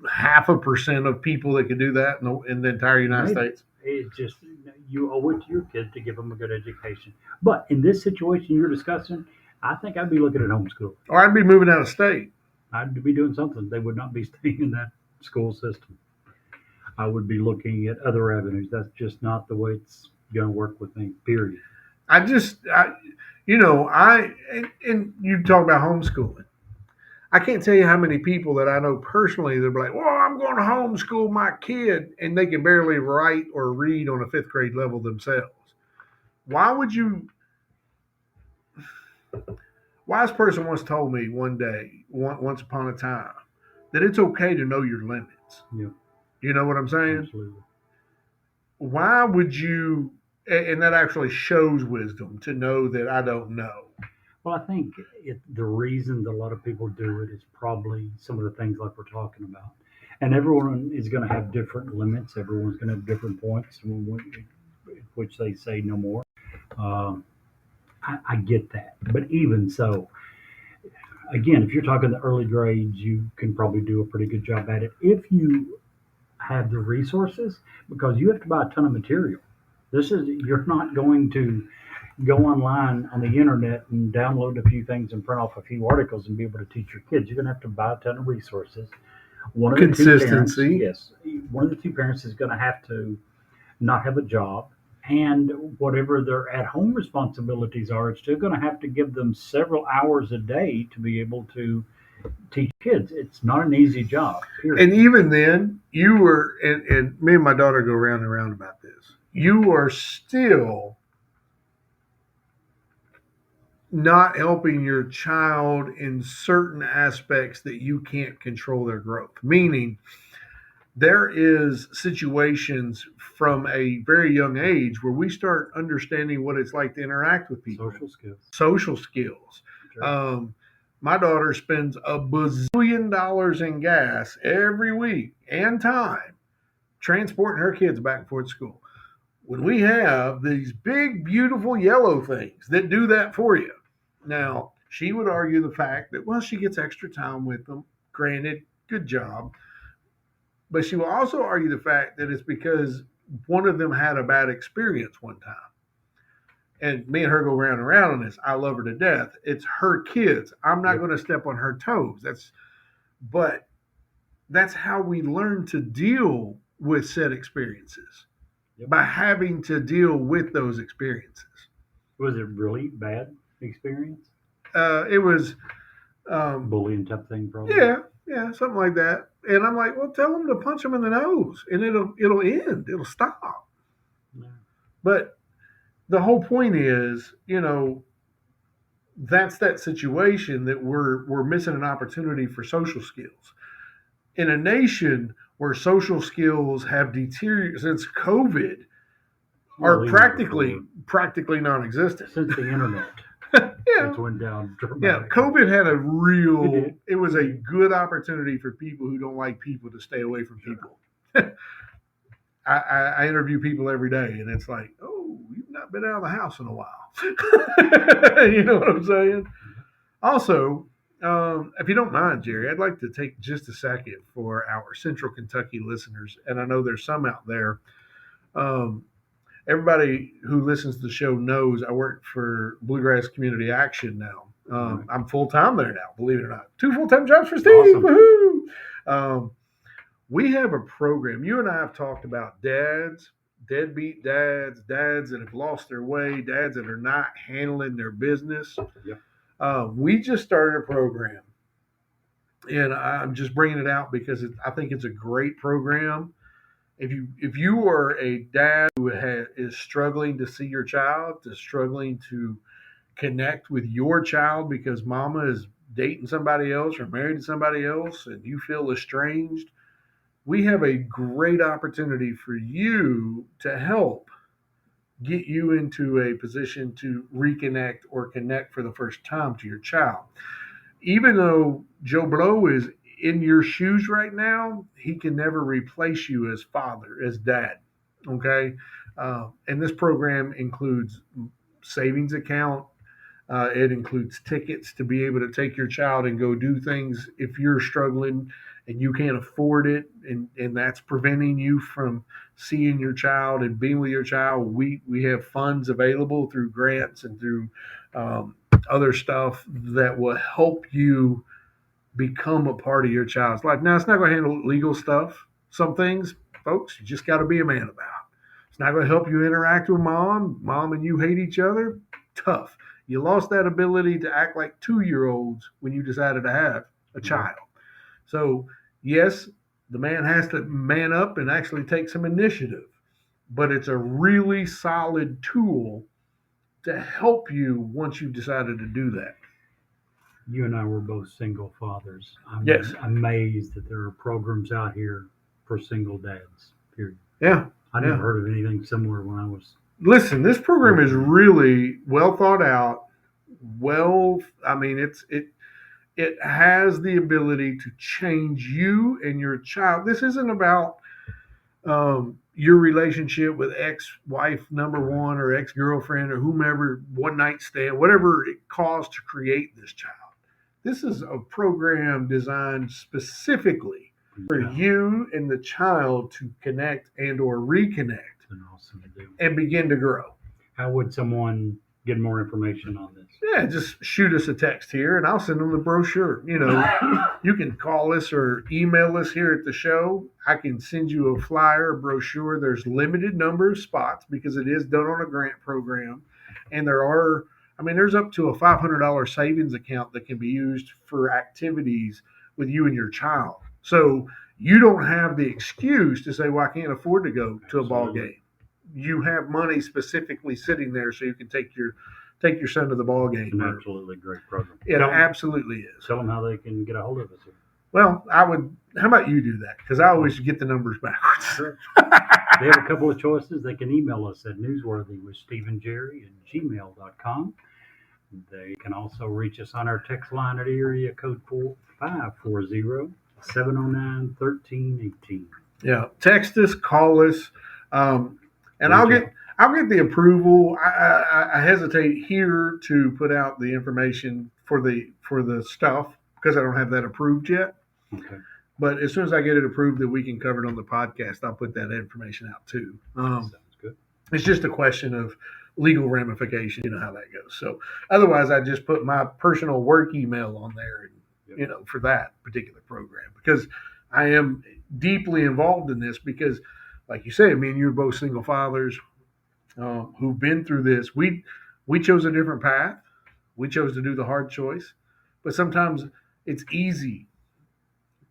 0.5% of people that could do that in the entire United Maybe. States. It's just you owe it to your kid to give them a good education. But in this situation you're discussing, I think I'd be looking at homeschool. Or I'd be moving out of state. I'd be doing something. They would not be staying in that school system. I would be looking at other avenues. That's just not the way it's going to work with me. Period. I just, and you talk about homeschooling. I can't tell you how many people that I know personally that are like, well, I'm going to homeschool my kid, and they can barely write or read on a fifth grade level themselves. Why would you? Wise person once told me one day, once upon a time, that it's okay to know your limits. Yeah, You know what I'm saying? absolutely. Why would you? And that actually shows wisdom to know that I don't know. Well, I think the reason that a lot of people do it is probably some of the things like we're talking about. And everyone is going to have different limits. Everyone's going to have different points, which they say no more. Um, I get that. But even so, again, if you're talking the early grades, you can probably do a pretty good job at it if you have the resources, because you have to buy a ton of material. You're not going to go online on the internet and download a few things and print off a few articles and be able to teach your kids. You're going to have to buy a ton of resources. One of the two parents, Consistency. yes, one of the two parents is going to have to not have a job, and whatever their at-home responsibilities are, it's still going to have to give them several hours a day to be able to teach kids. It's not an easy job. Period. And even then, you were, and me and my daughter go round and round about this. You are still not helping your child in certain aspects that you can't control their growth. Meaning, there is situations from a very young age where we start understanding what it's like to interact with people. Social skills. Social skills. Sure. My daughter spends $1 bazillion in gas every week and time transporting her kids back and forth to school. When we have these big, beautiful yellow things that do that for you. Now, she would argue the fact that, well, she gets extra time with them. Granted, good job. But she will also argue the fact that it's because one of them had a bad experience one time. And me and her go round and round on this. I love her to death. It's her kids. I'm not going to step on her toes. But that's how we learn to deal with said experiences. Yep. By having to deal with those experiences. Was it really bad experience? It was Bullying type thing, probably. yeah, something like that. And I'm like, well, tell them to punch them in the nose, and it'll end. It'll stop. Yeah. But the whole point is, that's that situation that we're missing an opportunity for social skills in a nation where social skills have deteriorated since COVID Well, are even practically non-existent. since the internet, Yeah, it's went down yeah. dramatically. COVID had a real. It did. It was a good opportunity for people who don't like people to stay away from people. I interview people every day, and it's like, oh, you've not been out of the house in a while. You know what I'm saying? Also, if you don't mind, Jerry, I'd like to take just a second for our Central Kentucky listeners, and I know there's some out there. Um, Everybody who listens to the show knows I work for Bluegrass Community Action now. Right. I'm full time there now, believe it or not. 2 full-time jobs for Steve. Awesome. Woohoo! We have a program. You and I have talked about dads, deadbeat dads, dads that have lost their way, dads that are not handling their business. Yep. We just started a program, and I'm just bringing it out because I think it's a great program. If you are a dad who is struggling to see your child, is struggling to connect with your child because mama is dating somebody else or married to somebody else, and you feel estranged, we have a great opportunity for you to help get you into a position to reconnect or connect for the first time to your child. Even though Joe Blow is in your shoes right now, he can never replace you as father, as dad. Okay. And this program includes savings account. It includes tickets to be able to take your child and go do things if you're struggling and you can't afford it, and that's preventing you from seeing your child and being with your child. We have funds available through grants and through other stuff that will help you become a part of your child's life. Now, it's not going to handle legal stuff. Some things, folks, you just got to be a man about. It's not going to help you interact with mom. Mom and you hate each other. Tough. You lost that ability to act like 2-year-olds when you decided to have a child. So, yes, the man has to man up and actually take some initiative, but it's a really solid tool to help you once you've decided to do that. You and I were both single fathers. I'm Yes. amazed that there are programs out here for single dads, period. Yeah. I never Yeah. heard of anything similar when I was. Listen, this program is really well thought out. It has the ability to change you and your child. This isn't about your relationship with ex-wife number one or ex-girlfriend or whomever, one night stand, whatever it costs to create this child. This is a program designed specifically for you and the child to connect and or reconnect It's been awesome to do. and begin to grow. How would someone get more information on this? Yeah, just shoot us a text here and I'll send them the brochure. You can call us or email us here at the show. I can send you a flyer, a brochure. There's limited number of spots because it is done on a grant program. And there's up to a $500 savings account that can be used for activities with you and your child. So you don't have the excuse to say, well, I can't afford to go to a ball game. You have money specifically sitting there so you can take your son to the ball game. It's an absolutely great program. It absolutely is. Tell them how they can get a hold of us. Well, how about you do that? Because I always get the numbers backwards. Sure. They have a couple of choices. They can email us at newsworthywithstephenjerry@gmail.com. They can also reach us on our text line at area code 540-709-1318. Yeah, text us, call us, and I'll get the approval. I hesitate here to put out the information for the stuff because I don't have that approved yet. Okay. But as soon as I get it approved that we can cover it on the podcast, I'll put that information out too. Sounds good. It's just a question of legal ramification. You know how that goes. So otherwise, I just put my personal work email on there, and for that particular program because I am deeply involved in this because, like you say, me and you are both single fathers who've been through this. We chose a different path. We chose to do the hard choice, but sometimes it's easy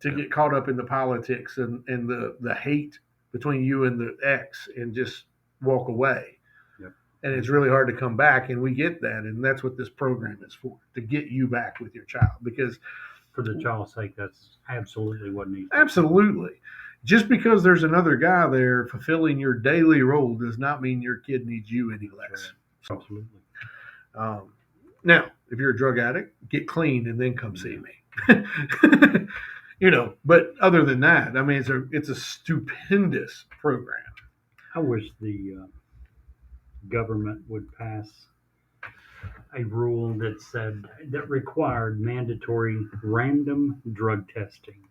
to get caught up in the politics and the hate between you and the ex and just walk away. Yep. And it's really hard to come back, and we get that, and that's what this program is for, to get you back with your child. Because For the child's sake, that's absolutely what needs. absolutely, just because there's another guy there fulfilling your daily role does not mean your kid needs you any less. So, Absolutely. now, if you're a drug addict, get clean and then come see me. But other than that, I mean, it's a stupendous program. I wish the government would pass a rule that required mandatory random drug testing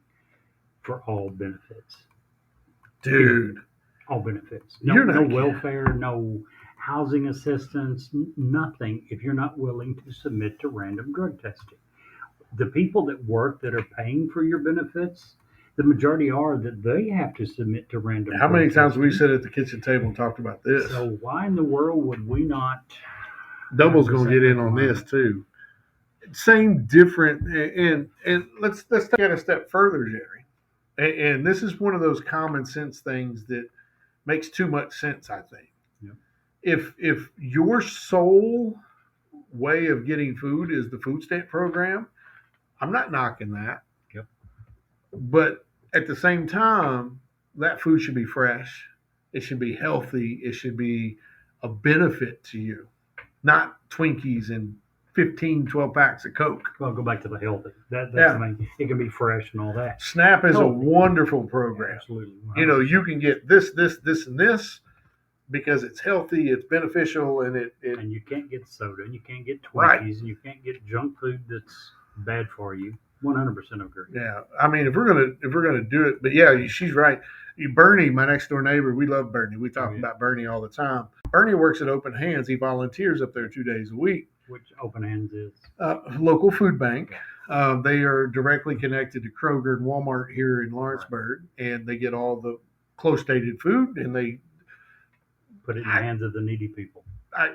for all benefits. Dude, All benefits. You're No not kidding. welfare, no housing assistance, nothing if you're not willing to submit to random drug testing. The people that work that are paying for your benefits, the majority are that they have to submit to random how drug many times testing. we sat at the kitchen table and talked about this? So why in the world would we not? Double's have the going to same get in on this too. Same, different, and let's take it a step further, Jerry. And this is one of those common sense things that makes too much sense, I think. Yep. If your sole way of getting food is the food stamp program, I'm not knocking that. Yep. But at the same time, that food should be fresh. It should be healthy. It should be a benefit to you, not Twinkies and 15, 12 packs of Coke. Well, go back to the healthy. That's Yeah. the main. It can be fresh and all that. SNAP is a Healthy. wonderful program. Absolutely. You can get this, and this because it's healthy, it's beneficial, and it And you can't get soda, and you can't get Twinkies, Right. and you can't get junk food that's bad for you. 100% agree. yeah. I mean, if we're gonna do it, but yeah, she's right. Bernie, my next door neighbor, we love Bernie. We talk Oh, yeah. about Bernie all the time. Bernie works at Open Hands. He volunteers up there 2 days a week. Which Open Hands is. Local food bank. They are directly connected to Kroger and Walmart here in Lawrenceburg, and they get all the close dated food, and they Put it in the hands of the needy people.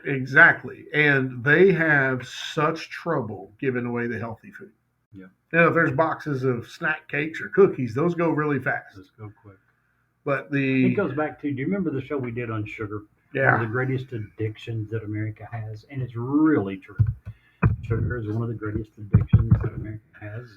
exactly, and they have such trouble giving away the healthy food. Yeah. If there's boxes of snack cakes or cookies, those go really fast. Let's go quick. But It goes back to, do you remember the show we did on sugar? One of the greatest addictions that America has, and it's really true. Sugar is one of the greatest addictions that America has.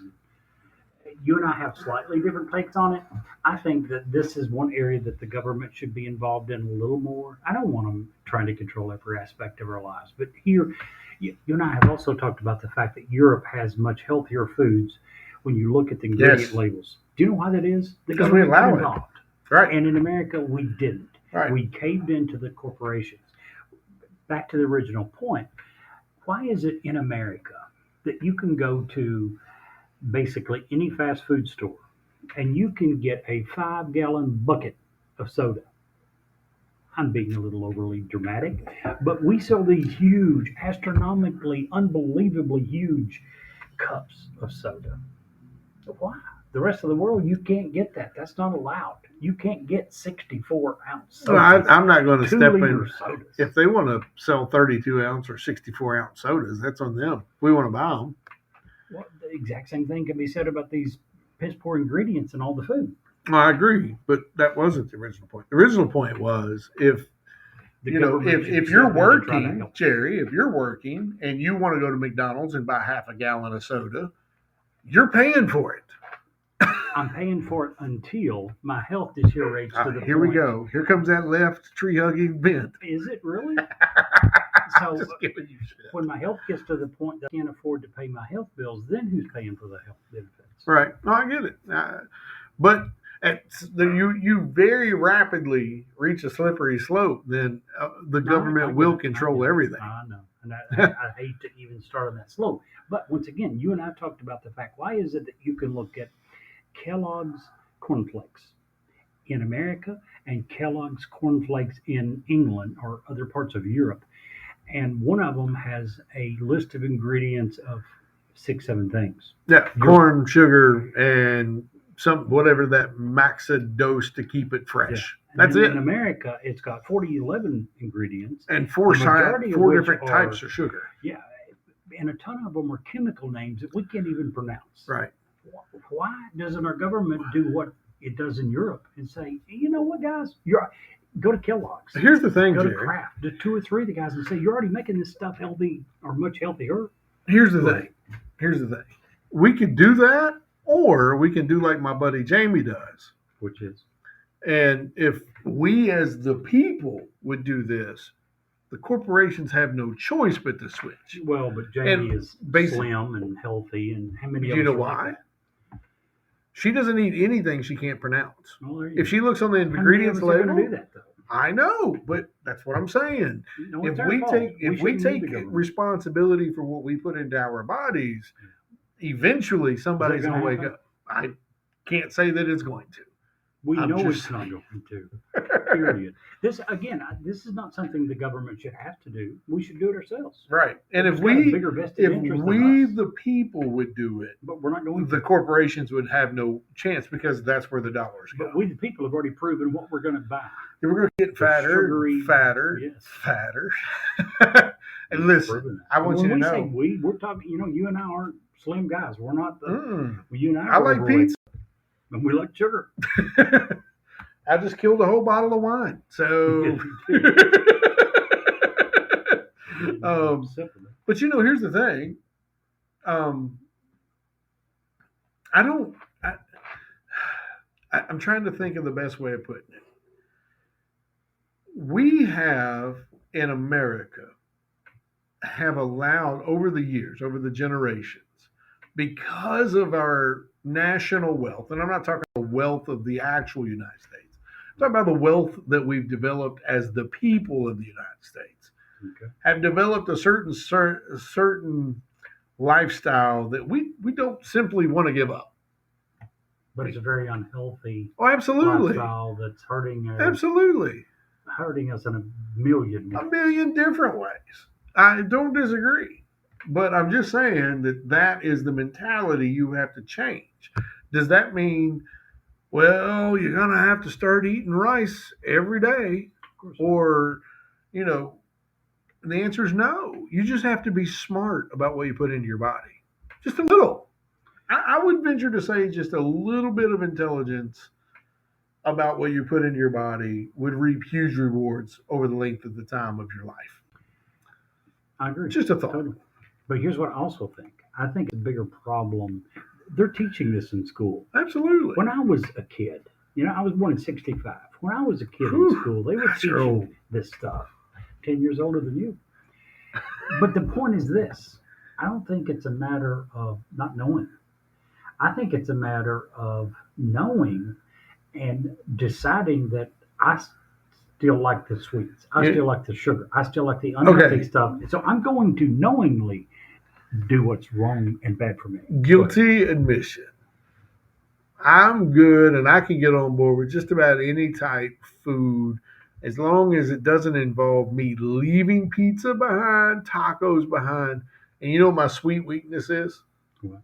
You and I have slightly different takes on it. I think that this is one area that the government should be involved in a little more. I don't want them trying to control every aspect of our lives, but here, you and I have also talked about the fact that Europe has much healthier foods when you look at the ingredient Yes. labels. Do you know why that is? The Because we government got allow it. involved. Right. And in America, we didn't. Right. We caved into the corporations. Back to the original point. Why is it in America that you can go to basically any fast food store and you can get a 5-gallon bucket of soda? I'm being a little overly dramatic, but we sell these huge, astronomically, unbelievably huge cups of soda. Why? The rest of the world, you can't get that. That's not allowed. You can't get 64-ounce Well, I'm not going to step in. 2-liter sodas. If they want to sell 32-ounce or 64-ounce sodas, that's on them. We want to buy them. Well, the exact same thing can be said about these piss poor ingredients in all the food. Well, I agree, but that wasn't the original point. The original point was if The you know, government should if you're step in and try to working, help. Jerry, if you're working and you want to go to McDonald's and buy half a gallon of soda, you're paying for it. I'm paying for it until my health deteriorates to the point. Here we go. Here comes that left tree hugging vent. Is it really? So Just giving you shit. when my health gets to the point that I can't afford to pay my health bills, then who's paying for the health benefits? Right. No, I get it. But you very rapidly reach a slippery slope, then the No, government I will get it. control I get it. everything. I know. And I hate to even start on that slope. But once again, you and I talked about the fact, why is it that you can look at Kellogg's cornflakes in America and Kellogg's cornflakes in England or other parts of Europe, and one of them has a list of ingredients of 6-7 things. Yeah, corn, sugar, and some whatever that maxa dose to keep it fresh. And That's then it. In America, it's got 11 ingredients. And four the majority of four which different types are- of sugar. Yeah, and a ton of them are chemical names that we can't even pronounce. Right. Why doesn't our government do what it does in Europe and say, you know what, guys, go to Kellogg's, Here's the thing, go to Jerry. Kraft, to two or three of the guys and say, you're already making this stuff healthy or much healthier. Here's the thing. Here's the thing. We could do that, or we can do like my buddy Jamie does. Which is, And if we as the people would do this, the corporations have no choice but to switch. well, but Jamie And is basically- slim and healthy, and how many of You us know are like why? that? She doesn't eat anything she can't pronounce. Well, there you If she looks on the go. How many of ingredients us are label, gonna do that though? I know, but that's what I'm saying. No, If it's our we fault. take if we shouldn't take need the government. responsibility for what we put into our bodies, eventually somebody's gonna going to wake happen? up. I can't say that it's going to. We I'm know just it's not saying. going to. Period. This again, this is not something the government should have to do. We should do it ourselves. Right. And if It's got a we bigger vested interest if than we us, the people would do it, but we're not going the to. corporations would have no chance because that's where the dollars go. But we, the people, have already proven what we're going to buy. We're going to get fatter, sugary- fatter, yes. fatter. And listen, Proven that. I want when you to we know. say we're talking. You know, you and I aren't slim guys. We're not. You and I are like overweight, pizza. and we like sugar. I just killed a whole bottle of wine. So, Simple. but you know, here's the thing. I don't. I'm trying to think of the best way of putting it. We have in America have allowed over the years, over the generations, because of our national wealth, and I'm not talking about the wealth of the actual United States. I'm talking about the wealth that we've developed as the people of the United States Okay. have developed a certain lifestyle that we don't simply want to give up. But it's a very unhealthy Oh, absolutely. lifestyle that's hurting Absolutely. us in a million A ways. million different ways. I don't disagree. But I'm just saying that is the mentality you have to change. Does that mean, well, you're going to have to start eating rice every day? Of course. Or, you know, the answer is no. You just have to be smart about what you put into your body. Just a little. I would venture to say just a little bit of intelligence about what you put into your body would reap huge rewards over the length of the time of your life. I agree. Just a thought. Totally. But here's what I also think. I think it's a bigger problem. They're teaching this in school. Absolutely. When I was a kid, you know, I was born in '65. When I was a kid Whew, in school, they were that's old. teaching this stuff. 10 years older than you. But the point is this. I don't think it's a matter of not knowing. I think it's a matter of knowing and deciding that I still like the sweets. I Yeah. still like the sugar. I still like the unhealthy Okay. stuff. So I'm going to knowingly do what's wrong and bad for me. Guilty admission. I'm good and I can get on board with just about any type food as long as it doesn't involve me leaving pizza behind, tacos behind. And you know what my sweet weakness is? What?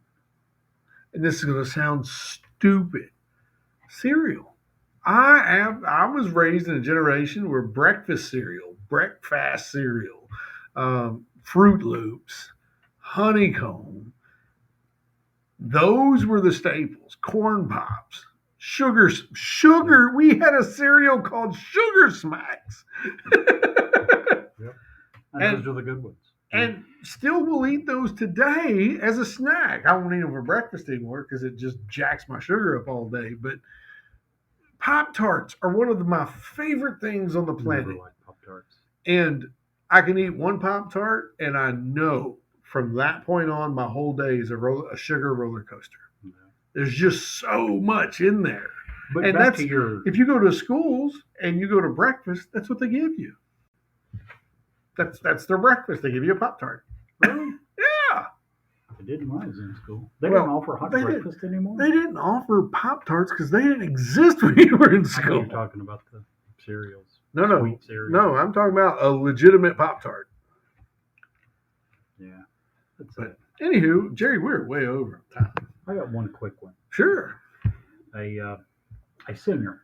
And this is going to sound stupid. Cereal. I was raised in a generation where breakfast cereal, Fruit Loops, honeycomb, those were the staples. Corn Pops, sugar. We had a cereal called Sugar Smacks, And those are the good ones. and still will eat those today as a snack. I won't eat them for breakfast anymore because it just jacks my sugar up all day. But Pop Tarts are one of my favorite things on the Never planet, liked Pop-Tarts. and I can eat one Pop Tart, and I know from that point on, my whole day is a sugar roller coaster. Yeah. There's just so much in there. But And back that's- to your If you go to schools and you go to breakfast, that's what they give you. That's their breakfast. They give you a Pop Tart. really? Yeah. They didn't when I was in school. They Well, don't offer hot they did. breakfast anymore. They didn't offer Pop Tarts because they didn't exist when you were in I know school. you're talking about the cereals. No. Sweet cereal. No, I'm talking about a legitimate Pop Tart. Yeah. That's But- it. Anywho, Jerry, we're way over time. I got one quick one. Sure. A singer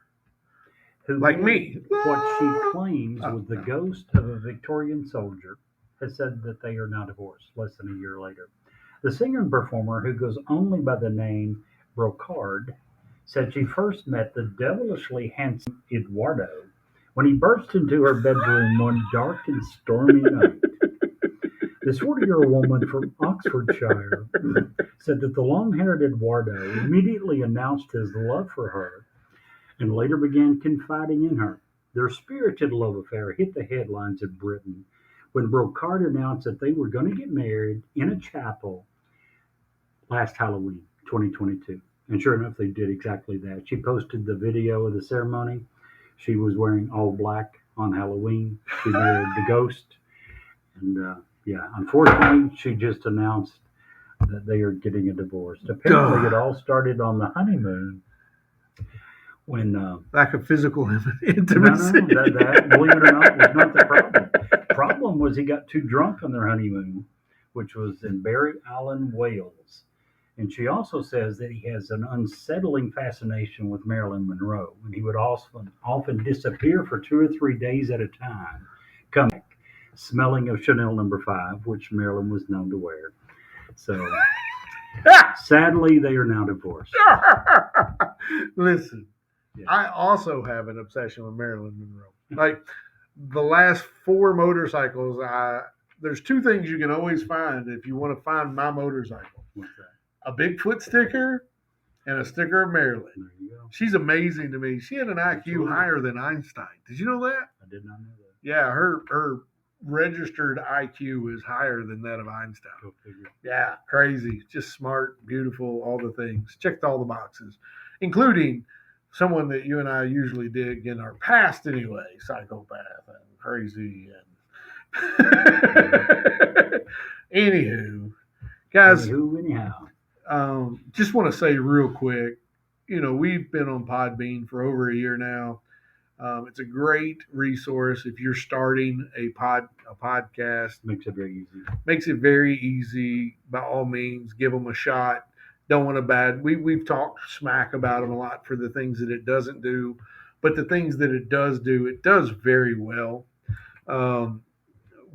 who Like did me. what she claims Oh, was the no. ghost of a Victorian soldier has said that they are now divorced less than a year later. The singer and performer, who goes only by the name Brocard, said she first met the devilishly handsome Eduardo when he burst into her bedroom one dark and stormy night. This 40-year-old woman from Oxfordshire said that the long-haired Eduardo immediately announced his love for her and later began confiding in her. Their spirited love affair hit the headlines in Britain when Brocard announced that they were going to get married in a chapel last Halloween, 2022. And sure enough, they did exactly that. She posted the video of the ceremony. She was wearing all black on Halloween. She married the ghost. And yeah, unfortunately, she just announced that they are getting a divorce. Apparently, it all started on the honeymoon when Lack of physical no, intimacy. that believe it or not was not the problem. The problem was he got too drunk on their honeymoon, which was in Barry Island, Wales. And she also says that he has an unsettling fascination with Marilyn Monroe, and he would often disappear for 2 or 3 days at a time, come back smelling of Chanel No. 5, which Marilyn was known to wear. So sadly, they are now divorced. Listen, Yeah. I also have an obsession with Marilyn Monroe. Like the last 4 motorcycles, there's 2 things you can always find if you want to find my motorcycle: What's that? a Bigfoot sticker and a sticker of Marilyn. There you go. She's amazing to me. She had an IQ Absolutely. higher than Einstein. Did you know that? I did not know that. Yeah, her registered IQ is higher than that of Einstein. Go figure. Yeah, crazy. Just smart, beautiful, all the things. Checked all the boxes, including someone that you and I usually dig in our past anyway, psychopath and crazy. And anywho, guys, Anyhow. just want to say real quick, we've been on Podbean for over a year now. It's a great resource if you're starting a podcast. Makes it very easy. Makes it very easy. By all means, give them a shot. Don't want to we've talked smack about them a lot for the things that it doesn't do, but the things that it does do, it does very well.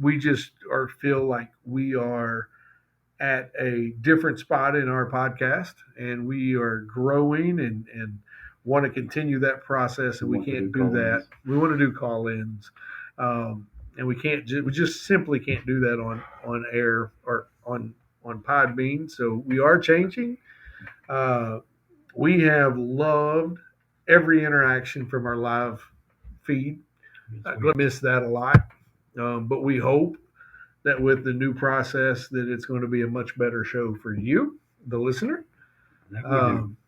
We just feel like we are at a different spot in our podcast, and we are growing and want to continue that process, and we can't do that. We want to do call-ins, and we just simply can't do that on air or on Podbean. So we are changing. We have loved every interaction from our live feed. I'm going to miss that a lot, but we hope that with the new process that it's going to be a much better show for you, the listener.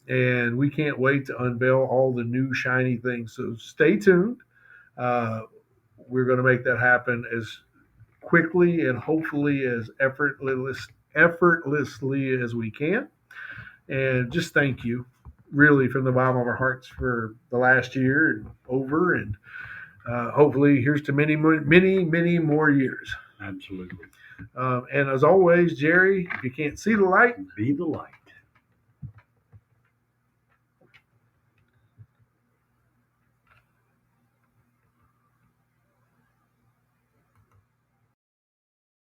And we can't wait to unveil all the new shiny things. So stay tuned. We're going to make that happen as quickly and hopefully as effortlessly as we can. And just thank you, really, from the bottom of our hearts for the last year and over. And hopefully here's to many, many, many more years. Absolutely. And as always, Jerry, if you can't see the light, Be the light.